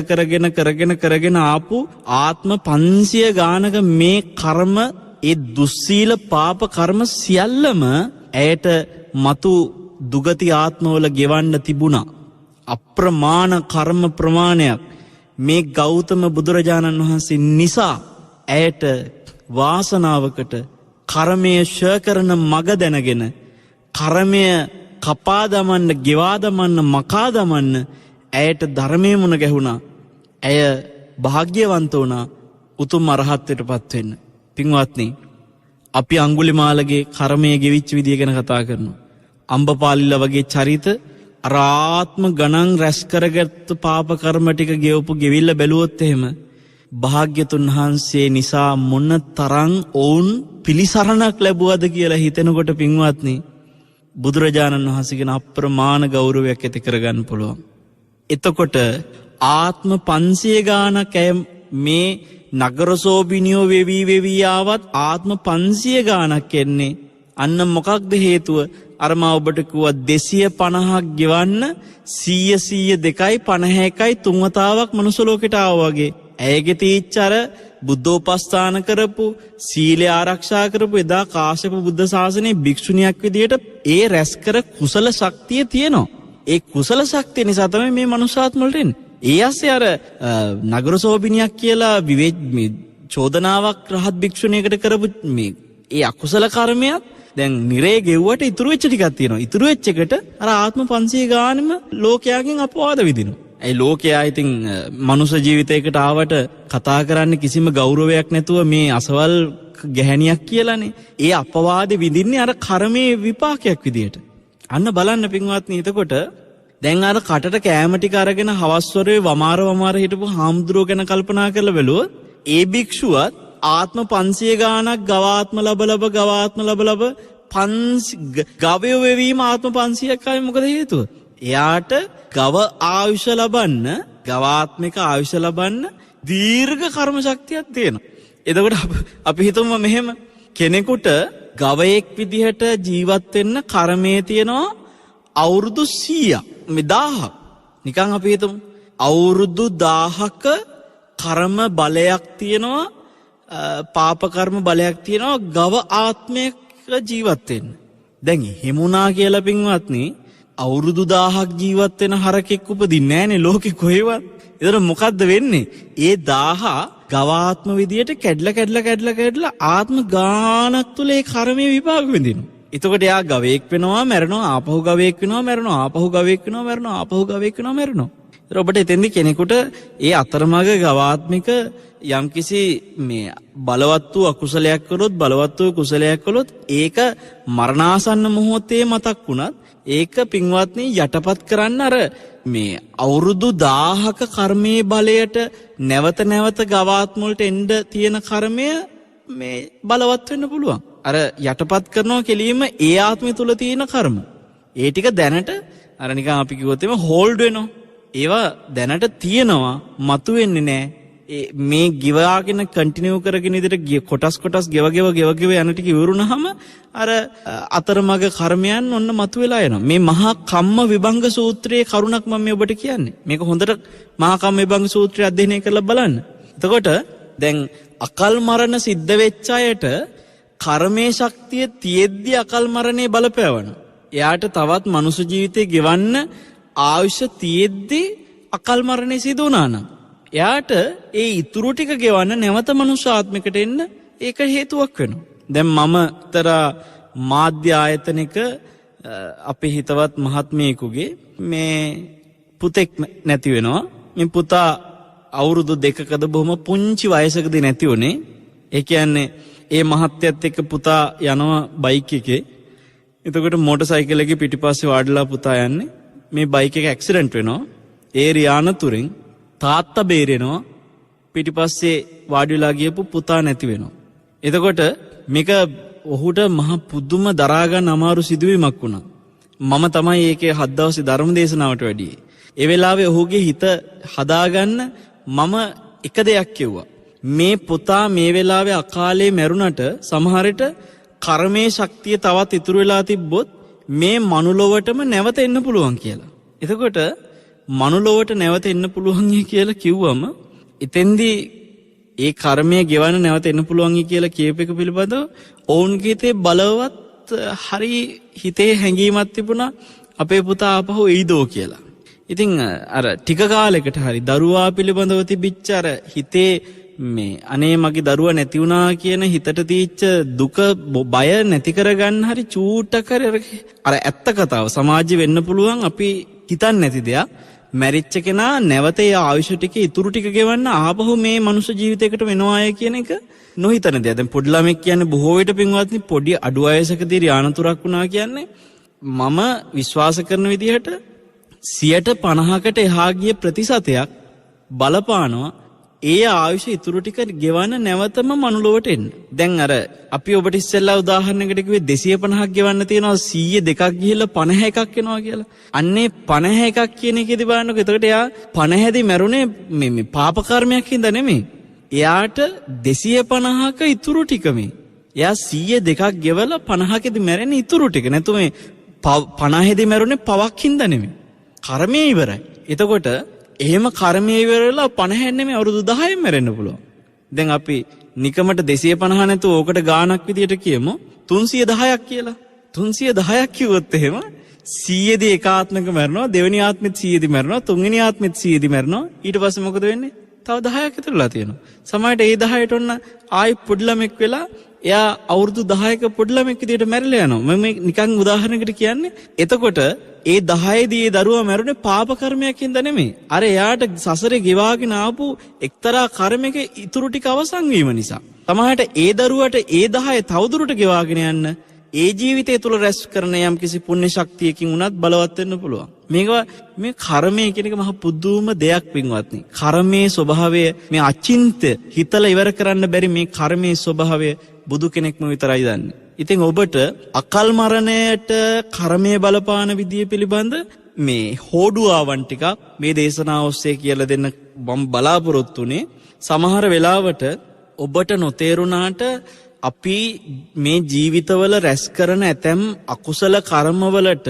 කරගෙන ආපු ආත්ම 500 ගානක මේ කර්ම ඒ දුස්සීල පාප කර්ම සියල්ලම ඇයට මතු දුගති ආත්මවල ගෙවන්න තිබුණා. අප්‍රමාණ කර්ම ප්‍රමාණයක් මේ ගෞතම බුදුරජාණන් වහන්සේ නිසා ඇයට වාසනාවකට කර්මය ෂය කරන මග දැනගෙන කර්මය කපා දමන්න, ගෙවා දමන්න, මකා දමන්න ඇයට ධර්මයේ මුණ ගැහුණා. ඇය භාග්‍යවන්ත වුණා උතුම් අරහත්ත්වයටපත් වෙන්න. පින්වත්නි, අපි අඟුලිමාලගේ කර්මයේ ගෙවිච්ච විදිය ගැන කතා කරනවා. අම්බපාලිලා වගේ චරිත ආත්ම ගණන් රැස් කරගත්තු පාප කර්ම ටික ගෙවපු ගෙවිල්ල බැලුවොත් එහෙම භාග්‍යතුන් වහන්සේ නිසා මොන තරම් වුන් පිළිසරණක් ලැබුවද කියලා හිතෙනකොට පින්වත්නි බුදුරජාණන් වහන්සේගෙන අප්‍රමාණ ගෞරවයක් ඇති කරගන්න පුළුවන්. එතකොට ආත්ම 500 ගානක් මේ නගරසෝබිනියෝ වෙවි ආවත් ආත්ම 500 ගානක් එන්නේ අන්න මොකක්ද හේතුව? අර මා ඔබට කිව්වා 250ක් ගෙවන්න 100 2යි 50යි තුන්වතාවක් මනුස්ස ලෝකෙට ආවා වගේ. ඇයගේ තීච්චර බුද්ධෝපස්ථාන කරපු සීලය ආරක්ෂා කරපු එදා කාශ්‍යප බුද්ධ ශාසනයේ භික්ෂුණියක් විදියට ඒ රැස් කර කුසල ශක්තිය තියෙනවා. ඒ කුසල ශක්තිය නිසා තමයි මේ මනුෂ්‍යාත්ම වලට එන්නේ. ඒ ඇස්සේ අර නගරසෝබිනියක් කියලා චෝදනාවක් රහත් භික්ෂුණියකට කරපු මේ ඒ අකුසල කර්මයක් දැන් නිරේ ගෙව්වට ඉතුරු වෙච්ච ටිකක් තියෙනවා. ඉතුරු වෙච්ච එකට අර ආත්ම 500 ගානෙම ලෝකයාගෙන් අපවාද විදිනවා. ඒ ලෝකයා ඉතින් මනුෂ්‍ය ජීවිතයකට ආවට කතා කරන්න කිසිම ගෞරවයක් නැතුව මේ අසවල් ගැහණියක් කියලානේ. ඒ අපවාදෙ විඳින්නේ අර කර්මයේ විපාකයක් විදියට. අන්න බලන්න පින්වත්නි, එතකොට දැන් අර කටට කෑම ටික අරගෙන හවස්වරේ වමාර හිටපු හාමුදුරුවෝ ගැන කල්පනා කරලා බැලුවොත් ඒ භික්ෂුවත් ආත්ම 500 ගානක් ගවාත්ම ලබ ගවය වෙවීම ආත්ම 500ක් ආවේ මොකද හේතුව? එයාට ගව ආයුෂ ලබන්න, ගවාත්මික ආයුෂ ලබන්න දීර්ඝ කර්ම ශක්තියක් තියෙනවා. එතකොට අපි හිතමු මෙහෙම කෙනෙකුට ගවයෙක් විදිහට ජීවත් වෙන්න කර්මයේ තියෙනවා අවුරුදු 100ක්, මේ 1000ක්. නිකන් අපි හිතමු අවුරුදු 1000ක කර්ම බලයක් තියෙනවා, පාප කර්ම බලයක් තියෙනවා ගව ආත්මයක ජීවත් වෙන්න. දැන් හිමුණා කියලා පින්වත්නි අවුරුදු 1000ක් ජීවත් වෙන හරකෙක් උපදින්නේ නැහනේ ලෝකෙ කොහෙවත්. ඒතර මොකද්ද වෙන්නේ? ඒ 1000 ගවාත්ම විදියට කැඩලා ආත්ම ගානක් තුල ඒ කර්මයේ විපාක විඳිනවා. එතකොට එයා ගවයෙක් වෙනවා, මැරෙනවා, ආපහු ගවයෙක් වෙනවා, මැරෙනවා, ආපහු ගවයෙක් වෙනවා, මැරෙනවා, ආපහු ගවයෙක් වෙනවා, මැරෙනවා. ඒතර ඔබට එතෙන්දි කෙනෙකුට ඒ අතරමඟ ගවාත්මික යම්කිසි මේ බලවත් වූ අකුසලයක් කළොත්, බලවත් වූ කුසලයක් කළොත් ඒක මරණාසන්න මොහොතේ මතක් වුණත් ඒක පින්වත්නි යටපත් කරන්න අර මේ අවුරුදු 1000ක කර්මයේ බලයට නැවත ගවාත්ම වලට එන්න තියෙන කර්මය මේ බලවත් වෙන්න පුළුවන්. අර යටපත් කරනවා කෙලින්ම ඒ ආත්මය තුල තියෙන කර්ම. ඒ ටික දැනට අර නිකන් අපි කිව්වොත් එimhe හෝල්ඩ් වෙනවා. ඒවා දැනට තියෙනවා මතුවෙන්නේ නැහැ. මේ ගිවාගෙන කන්ටිනියු කරගෙන ඉදිරියට කොටස් ගෙව යන ටික ඉවරුනහම අර අතරමඟ කර්මයන් ඔන්න මතුවලා එනවා. මේ මහා කම්ම විභංග සූත්‍රයේ කරුණක් මම ඔබට කියන්නේ. මේක හොඳට මහා කම්ම විභංග සූත්‍රය අධ්‍යයනය කරලා බලන්න. එතකොට දැන් අකල් මරණ සිද්ධ වෙච්ච අයට කර්මයේ ශක්තිය තියෙද්දි අකල් මරණේ බලපෑවන. එයාට තවත් මනුෂ්‍ය ජීවිතේ ගෙවන්න ආයුෂ තියෙද්දි අකල් මරණේ සිදු වුණා නම් එයාට ඒ ඉතුරු ටික ගෙවන්න නැවත මනුෂ්‍ය ආත්මිකට එන්න ඒක හේතුවක් වෙනවා. දැන් මම තර මාධ්‍ය ආයතනික අපේ හිතවත් මහත්මයෙකුගේ මේ පුතෙක් නැති වෙනවා. මේ පුතා අවුරුදු 2කද බොහොම පුංචි වයසකදී නැති වුණේ. ඒ කියන්නේ ඒ මහත්යත් එක්ක පුතා යනවා බයික් එකේ. එතකොට මෝටර් සයිකල් එකේ පිටිපස්සේ වාඩිලා පුතා යන්නේ. මේ බයික් එක ඇක්සිඩන්ට් වෙනවා. ඒ රියානතුරෙන් තාත්තා බේරෙනවා. පිටිපස්සේ වාඩිලා ගියපු පුතා නැති වෙනවා. එතකොට මේක ඔහුට මහ පුදුම දරා ගන්න අමාරු සිදුවීමක් වුණා. මම තමයි ඒකේ 7 දවසේ ධර්ම දේශනාවට වැඩියේ. ඒ වෙලාවේ ඔහුගේ හිත හදාගන්න මම එක දෙයක් කිව්වා. මේ පුතා මේ වෙලාවේ අකාලේ මැරුණට සමහරට කර්මයේ ශක්තිය තවත් ඉතුරු වෙලා තිබ්බොත් මේ මනුලොවටම නැවත එන්න පුළුවන් කියලා. එතකොට මනුලොවට නැවත එන්න පුළුවන් කියලා කිව්වම එතෙන්දී ඒ කර්මය ගෙවන්න නැවත එන්න පුළුවන් කියලා කියප එක පිළිබඳව ඔවුන්ගේ හිතේ බලවත් හරි හිතේ හැඟීමක් තිබුණා අපේ පුතා ආපහු එයිදෝ කියලා. ඉතින් අර ටික කාලයකට හරි දරුවා පිළිබඳව තිබිච්ච අර හිතේ මේ අනේ මගේ දරුවා නැති වුණා කියන හිතට තීච්ච දුක බය නැති කරගන්න හරි චූට්ටක් හරි අර ඇත්ත කතාව සමාජෙ වෙන්න පුළුවන් අපි හිතන්නේ නැති දෙයක්. මැරිච්ච කෙනා නැවත ඒ ආයුෂ ටික ඉතුරු ටික ගෙවන්න ආපහු මේ මනුෂ්‍ය ජීවිතයකට වෙනවාය කියන එක නොහිතන දෙයක්. දැන් පොඩි ළමෙක් කියන්නේ බොහෝ විට පින්වත්නි පොඩි අඩු වයසකදී යානතුරක් වුණා කියන්නේ මම විශ්වාස කරන විදිහට 50%කට එහා ගිය ප්‍රතිශතයක් බලපානවා ඒ ආයුෂ ඉතුරු ටික ගෙවන්න නැවතම මනුලොවට එන්න. දැන් අර අපි ඔබට ඉස්සෙල්ලා උදාහරණයකට කිව්වේ 250ක් ගෙවන්න තියෙනවා 100 2ක් ගිහිල්ලා 51ක් එනවා කියලා. අන්නේ 51ක් කියන එකේදී බලන්නකො. එතකොට එයා 50දී මැරුණේ මේ පාප කර්මයක් හින්දා නෙමෙයි. එයාට 250ක ඉතුරු ටික මේ. එයා 100 2ක් ගෙවලා 50කදී මැරෙන්නේ ඉතුරු ටික. නැතු මේ 50දී මැරුණේ පවක් හින්දා නෙමෙයි. කර්මය ඉවරයි. එතකොට එහෙම කර්මය ඉවරලා 50 නෙමෙයි අවුරුදු 10න් මැරෙන්න පුළුවන්. දැන් අපි නිකමට 250 නැතුව ඕකට ගාණක් විදියට කියමු 310ක් කියලා. 310ක් කිව්වොත් එහෙම 100දී එකාත්මක මැරෙනවා, දෙවෙනි ආත්මෙත් 100දී මැරෙනවා, තුන්වෙනි ආත්මෙත් 100දී මැරෙනවා. ඊට පස්සේ මොකද වෙන්නේ? තව 10ක් ඉතුරුලා තියෙනවා. සමහරට ඒ 10ට ඔන්න ආයි පොඩි ළමෙක් වෙලා එයා අවුරුදු 10ක පොඩි ළමෙක් විදියට මැරිලා යනවා. මම නිකන් උදාහරණයකට කියන්නේ. එතකොට ඒ 10දී ඒ දරුවා මැරුණේ පාප කර්මයක් හින්දා නෙමෙයි. අර එයාට සසරේ ගෙවාගෙන ආපු එක්තරා කර්මයක ඉතුරු ටික අවසන් වීම නිසා. සමහරට ඒ දරුවට ඒ 10 තවදුරට ගෙවාගෙන යන්න ඒ ජීවිතය තුළ රැස් කරන යම් කිසි පුණ්‍ය ශක්තියකින් උනත් බලවත් වෙන්න පුළුවන්. මේ කර්මය කියන එක මහ පුදුම දෙයක් පින්වත්නි. කර්මයේ ස්වභාවය මේ අචින්ත්‍ය හිතලා ඉවර කරන්න බැරි මේ කර්මයේ ස්වභාවය බුදු කෙනෙක්ම විතරයි දන්නේ. ඉතින් ඔබට අකල් මරණයට කර්මයේ බලපාන විදිය පිළිබඳ මේ හෝඩුවාවන් ටිකක් මේ දේශනාව ඔස්සේ කියලා දෙන්න මම බලාපොරොත්තු වෙන්නේ. සමහර වෙලාවට ඔබට නොතේරුණාට අපි මේ ජීවිතවල රැස් කරන ඇතැම් අකුසල කර්මවලට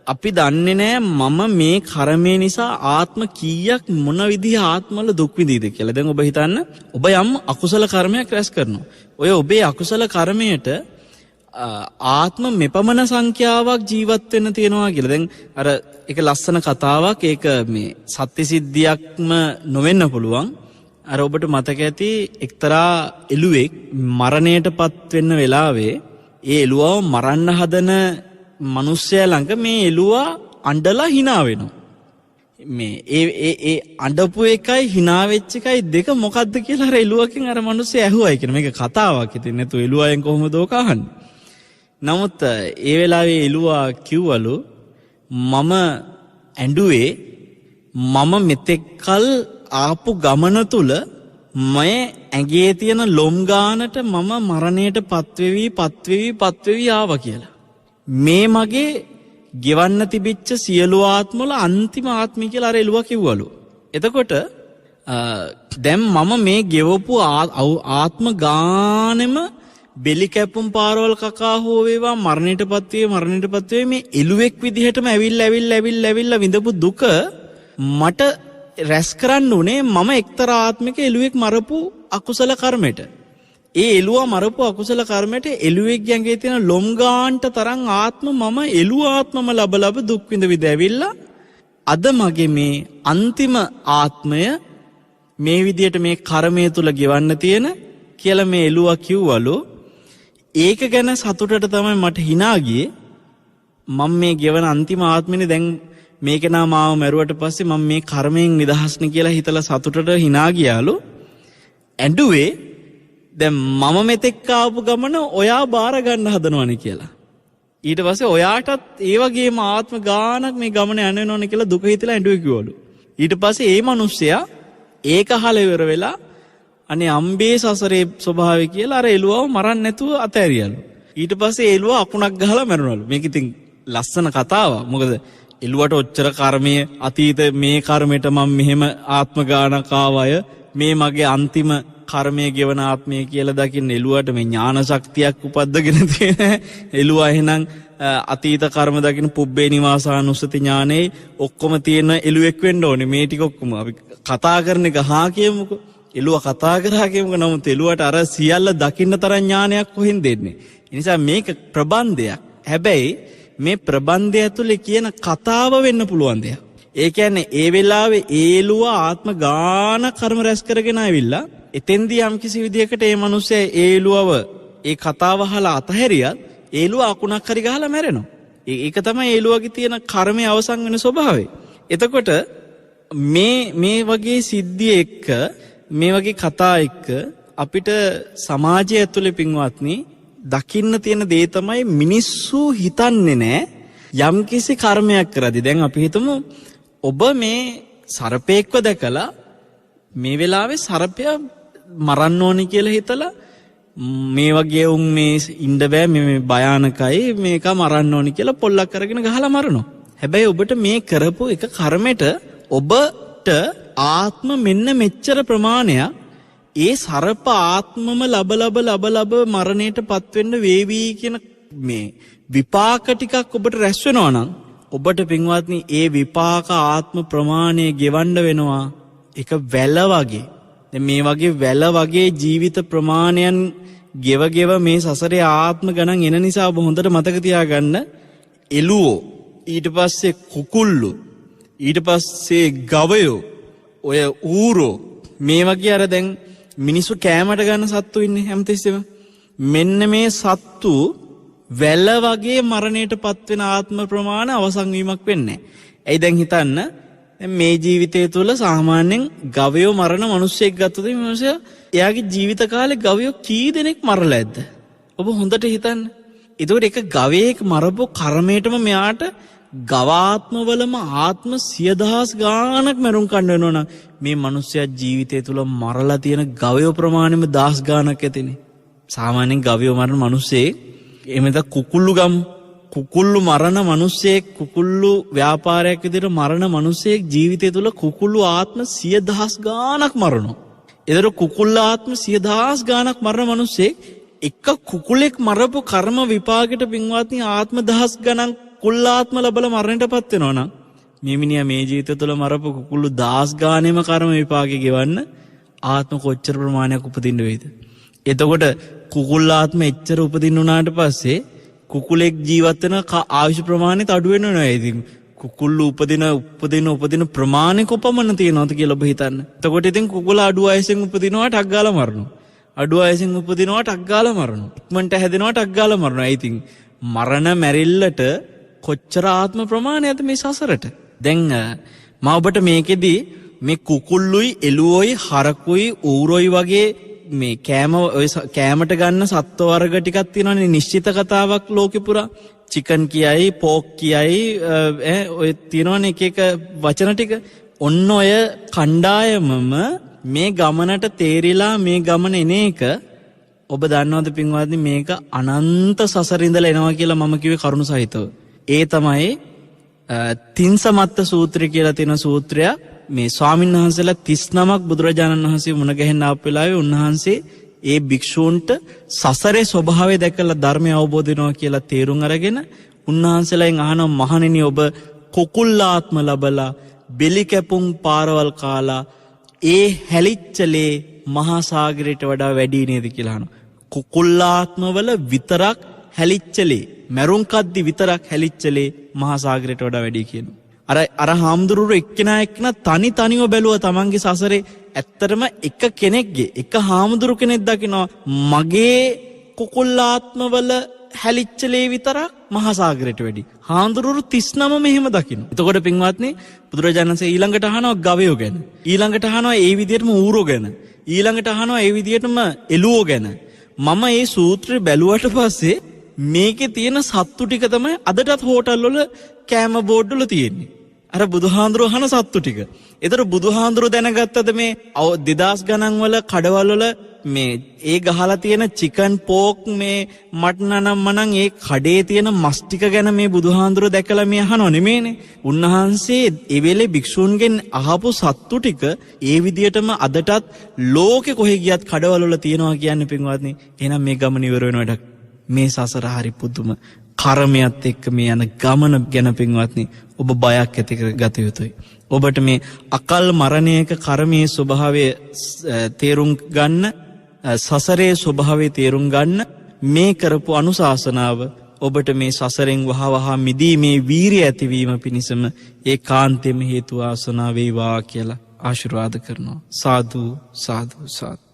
අපි දන්නේ නැහැ මම මේ කර්මය නිසා ආත්ම කීයක් මොන විදිහ ආත්මවල දුක් විඳීද කියලා. දැන් ඔබ හිතන්න ඔබ යම් අකුසල කර්මයක් රැස් කරනවා. ඔය ඔබේ අකුසල කර්මයට ආත්ම මෙපමණ සංඛ්‍යාවක් ජීවත් වෙන්න තියෙනවා කියලා. දැන් අර ඒක ලස්සන කතාවක්. ඒක මේ සත්‍ය සිද්ධියක්ම නොවෙන්න පුළුවන්. අර ඔබට මතක ඇති එක්තරා එළුවෙක් මරණයටපත් වෙන්න වෙලාවේ ඒ එළුවව මරන්න හදන මිනිස්සයා ළඟ මේ එළුවා අඬලා hina වෙනවා. මේ ඒ අඬපු එකයි hina වෙච්ච එකයි දෙක මොකද්ද කියලා අර එළුවකින් අර මිනිස්සයා ඇහුවයි කියන මේක කතාවක්. ඉතින් නැතු එළුවායෙන් කොහොමද ඕක අහන්නේ? නමුත් ඒ වෙලාවේ එළුවා කිව්වලු මම ඇඬුවේ මම මෙතෙක්කල් ආපු ගමන තුල මම ඇඟේ තියෙන ලොම් ගානට මම මරණයට පත්වෙවි ආවා කියලා. මේ මගේ ගෙවන්න තිබිච්ච සියලු ආත්මවල අන්තිම ආත්මය කියලා අර එළුවා කිව්වලු. එතකොට දැන් මම මේ ගෙවපු ආත්ම ගානෙම බෙලි කැපුම් පාරවල් කකා හෝ වේවා මරණයටපත් වේ මේ එළුවෙක් විදිහටම ඇවිල්ලා විඳපු දුක මට රැස් කරන්න උනේ මම එක්තරා ආත්මික එළුවෙක් මරපු අකුසල කර්මයට. ඒ එළුවා මරපු අකුසල කර්මයට එළුවෙක් ගැඟේ තියෙන ලොම් ගාන්ට තරම් ආත්ම මම එළුව ආත්මම ලබ දුක් විඳ ඇවිල්ලා අද මගේ මේ අන්තිම ආත්මය මේ විදියට මේ කර්මය තුල ගෙවන්න තියෙන කියලා මේ එළුවා කිව්වලු. ඒක ගැන සතුටට තමයි මට hina ගියේ. මම මේ ගෙවන අන්තිම ආත්මෙනේ දැන් මේක නා මාව මරුවට පස්සේ මම මේ කර්මයෙන් නිදහස්නේ කියලා හිතලා සතුටට hina ගියාලු. ඇඬුවේ දැන් මම මෙතෙක් ආපු ගමන ඔයා බාර ගන්න හදනවනේ කියලා. ඊට පස්සේ ඔයාටත් ඒ වගේම ආත්ම ගානක් මේ ගමන යන්න වෙනවනේ කියලා දුක හිතලා ඇඬුවේ කිව්වලු. ඊට පස්සේ ඒ මිනිස්සයා ඒක අහලා ඉවර වෙලා අනේ අම්බේ සසරේ ස්වභාවය කියලා අර එළුවව මරන්න නැතුව අතෑරියලු. ඊට පස්සේ එළුවා අකුණක් ගහලා මැරුණලු. මේක ඉතින් ලස්සන කතාවක්. මොකද එළුවට ඔච්චර කර්මයේ අතීත මේ කර්මයට මම මෙහෙම ආත්ම ගානක් ආවය මේ මගේ අන්තිම කර්මයේ ගෙවන ආත්මය කියලා දකින්න එළුවට මේ ඥාන ශක්තියක් උපද්දගෙන තියෙන එළුවා එහෙනම් අතීත කර්ම දකින්න පුබ්බේ නිවාසානුස්සති ඥානේ ඔක්කොම තියෙන එළුවෙක් වෙන්න ඕනේ. මේ ටික ඔක්කොම අපි කතා කරන එක හා කියමුකෝ. එළුවා කතා කරා කියමුකෝ. නමුත් එළුවට අර සියල්ල දකින්න තරම් ඥානයක් කොහෙන් දෙන්නේ? ඒ නිසා මේක ප්‍රබන්ධයක්. හැබැයි මේ ප්‍රබන්ධය ඇතුලේ කියන කතාව වෙන්න පුළුවන් දෙයක්. ඒ කියන්නේ ඒ වෙලාවේ ඒලුවා ආත්ම ගාන කර්ම රැස් කරගෙන ආවිල්ලා එතෙන්දී යම් කිසි විදියකට ඒ මිනිස්සේ ඒලුවව ඒ කතාව අහලා අතහැරියත් ඒලුව අකුණක් හරි ගහලා මැරෙනවා. ඒක තමයි ඒලුවගේ තියෙන කර්මයේ අවසන් වෙන ස්වභාවය. එතකොට මේ වගේ සිද්ධිය එක්ක මේ වගේ කතා එක්ක අපිට සමාජය ඇතුලේ පින්වත්නි දකින්න තියෙන දේ තමයි මිනිස්සු හිතන්නේ නෑ යම්කිසි කර්මයක් කරද්දී. දැන් අපි හිතමු ඔබ මේ සර්පෙක්ව දැකලා මේ වෙලාවේ සර්පයා මරන්න ඕනි කියලා හිතලා මේ වගේ උන් මේ ඉන්න බෑ මේ භයානකයි මේක මරන්න ඕනි කියලා පොල්ලක් අරගෙන ගහලා මරනවා. හැබැයි ඔබට මේ කරපු එක කර්මෙට ඔබට ආත්ම මෙන්න මෙච්චර ප්‍රමාණයක් ඒ සර්ප ආත්මම ලබ මරණයට පත් වෙන්න වේවි කියන මේ විපාක ටිකක් ඔබට රැස් වෙනවා නම් ඔබට පින්වත්නි ඒ විපාක ආත්ම ප්‍රමාණය ගෙවන්න වෙනවා. ඒක වැල වගේ. දැන් මේ වගේ වැල වගේ ජීවිත ප්‍රමාණයන් ගෙව මේ සසරේ ආත්ම ගණන් එන නිසා ඔබ හොඳට මතක තියාගන්න. එළුවෝ, ඊට පස්සේ කුකුල්ලු, ඊට පස්සේ ගවයෝ, ඔය ඌරෝ මේ වගේ අර දැන් මිනිස්සු කෑමට ගන්න සත්තු ඉන්නේ හැමතිස්සෙම. මෙන්න මේ සත්තු වැල වගේ මරණයට පත් වෙන ආත්ම ප්‍රමාණය අවසන් වීමක් වෙන්නේ නැහැ. ඇයි දැන් හිතන්න මේ ජීවිතය තුළ සාමාන්‍යයෙන් ගවයෝ මරණ මිනිස්සෙක් ගත්තොත් මේ මිනිස්සයා එයාගේ ජීවිත කාලේ ගවයෝ කී දෙනෙක් මරලා ඇද්ද? ඔබ හොඳට හිතන්න. ඒතකොට එක ගවයෙක් මරපු කර්මයටම මෙයාට ගවාත්මවලම ආත්ම 100,000 ගාණක් මරුන් කන්න වෙනවනම් මේ මිනිස්සයා ජීවිතය තුළ මරලා තියෙන ගවයෝ ප්‍රමාණයම 10 ගාණක් ඇතිනේ. සාමාන්‍යයෙන් ගවයෝ මරන මිනිස්සේ එහෙම කුකුල්ලු ගමු. කුකුල්ලු මරණ මිනිස්සෙක් කුකුල්ලු ව්‍යාපාරයක් විදිහට මරණ මිනිස්සෙක් ජීවිතය තුළ කුකුල්ලු ආත්ම 100,000 ගාණක් මරනවා. ඒතර කුකුල්ල ආත්ම 100,000 ගාණක් මරන මිනිස්සෙක් එක කුකුලෙක් මරපු කර්ම විපාකයට පින්වත්නි ආත්ම 10 ගණන් කුල්ලාත්ම ලැබලා මරණයටපත් වෙනවා නම් මේ මිනිහා මේ ජීවිතය තුළ මරපු කුකුල්ලු 10 ගානෙම කර්ම විපාකෙ ගෙවන්න ආත්ම කොච්චර ප්‍රමාණයක් උපදින්න වේද? එතකොට කුකුල්ලාත්ම එච්චර උපදින්න උනාට පස්සේ කුකුලෙක් ජීවත් වෙන ආයුෂ ප්‍රමාණයත් අඩු වෙනවා. ඉතින් කුකුල්ලු උපදින ප්‍රමාණය කොපමණ තියෙනවද කියලා ඔබ හිතන්න. එතකොට ඉතින් කුකුලා අඩු වයසෙන් උපදිනවා ටක් ගාලා මරනවා. අඩු වයසෙන් උපදිනවා ටක් ගාලා මරනවා. ඉක්මනට හැදෙනවා ටක් ගාලා මරනවා. ඉතින් මරණ මැරිල්ලට කොච්චර ආත්ම ප්‍රමාණයක්ද මේ සසරට? දැන් මම ඔබට මේකෙදි මේ කුකුල්ලුයි එළුවෝයි හරකුයි ඌරොයි වගේ මේ කෑමට ගන්න සත්ව වර්ග ටිකක් තියෙනවානේ නිශ්චිත කතාවක් ලෝකෙ පුරා. චිකන් කියයි, පෝක් කියයි, ඔය තියෙනවානේ එක වචන ටික. ඔන්න ඔය කණ්ඩායමම මේ ගමනට තේරිලා මේ ගමන එන එක ඔබ දන්නවද පින්වත්නි මේක අනන්ත සසර ඉඳලා එනවා කියලා මම කිව්වේ කරුණ සහිතව. ඒ තමයි තින්සමත්ත සූත්‍රය කියලා තියෙන සූත්‍රය. මේ ස්වාමීන් වහන්සේලා 39ක් බුදුරජාණන් වහන්සේ මුණ ගැහෙන්න ආපු වෙලාවේ උන්වහන්සේ ඒ භික්ෂූන්ට සසරේ ස්වභාවය දැකලා ධර්මය අවබෝධ වෙනවා කියලා තේරුම් අරගෙන උන්වහන්සේලාගෙන් අහනවා මහණෙනි ඔබ කුකුල්ලාත්ම ලබලා බෙලි කැපුම් පාරවල් කාලා ඒ හැලිච්චලේ මහා සාගරයට වඩා වැඩි නේද කියලා අහනවා. කුකුල්ලාත්මවල විතරක් හැලිච්චලේ මරුන් කද්දි විතරක් හැලිච්චලේ මහා සාගරයට වඩා වැඩි කියනවා. අර හාමුදුරුවෝ එක්කෙනා තනිව බැලුවා තමන්ගේ සසරේ ඇත්තටම එක කෙනෙක්ගේ එක හාමුදුරු කෙනෙක් දකිනවා මගේ කුකුල්ලාත්මවල හැලිච්චලේ විතරක් මහා සාගරයට වැඩි. හාමුදුරුවෝ 39 මෙහෙම දකින්න. එතකොට පින්වත්නි බුදුරජාණන් වහන්සේ ඊළඟට අහනවා ගවයෝ ගැන. ඊළඟට අහනවා ඒ විදිහටම ඌරෝ ගැන. ඊළඟට අහනවා ඒ විදිහටම එළුවෝ ගැන. මම මේ සූත්‍රය බැලුවට පස්සේ මේකේ තියෙන සත්තු ටික තමයි අදටත් හෝටල් වල කෑම බෝඩ් වල තියෙන්නේ. අර බුදුහාඳුරෝ අහන සත්තු ටික. ඒතර බුදුහාඳුරෝ දැනගත්තද මේ 2000 ගණන් වල කඩවල වල මේ ඒ ගහලා තියෙන චිකන් පෝක් මේ මටන් අනම්මනම් ඒ කඩේ තියෙන මස් ටික ගැන මේ බුදුහාඳුරෝ දැකලා මේ අහනව නෙමෙයිනේ. උන්වහන්සේ ඒ වෙලේ භික්ෂූන්ගෙන් අහපු සත්තු ටික ඒ විදියටම අදටත් ලෝකෙ කොහෙ ගියත් කඩවල වල තියෙනවා කියන්නේ පින්වත්නි. එහෙනම් මේ ගමන ඉවර වෙන වැඩක්. මේ සසර හරි පුදුම කර්මයක් එක්ක මේ යන ගමන ගැන පින්වත්නි ඔබ බයක් ඇති කරගත යුතුයි. ඔබට මේ අකල් මරණයක කර්මයේ ස්වභාවය තේරුම් ගන්න, සසරේ ස්වභාවය තේරුම් ගන්න මේ කරපු අනුශාසනාව ඔබට මේ සසරෙන් වහවහ මිදීමේ වීරිය ඇතිවීම පිණිසම ඒකාන්තයෙන්ම හේතු වාසනා වේවා කියලා ආශිර්වාද කරනවා. සාදු සාදු සාදු.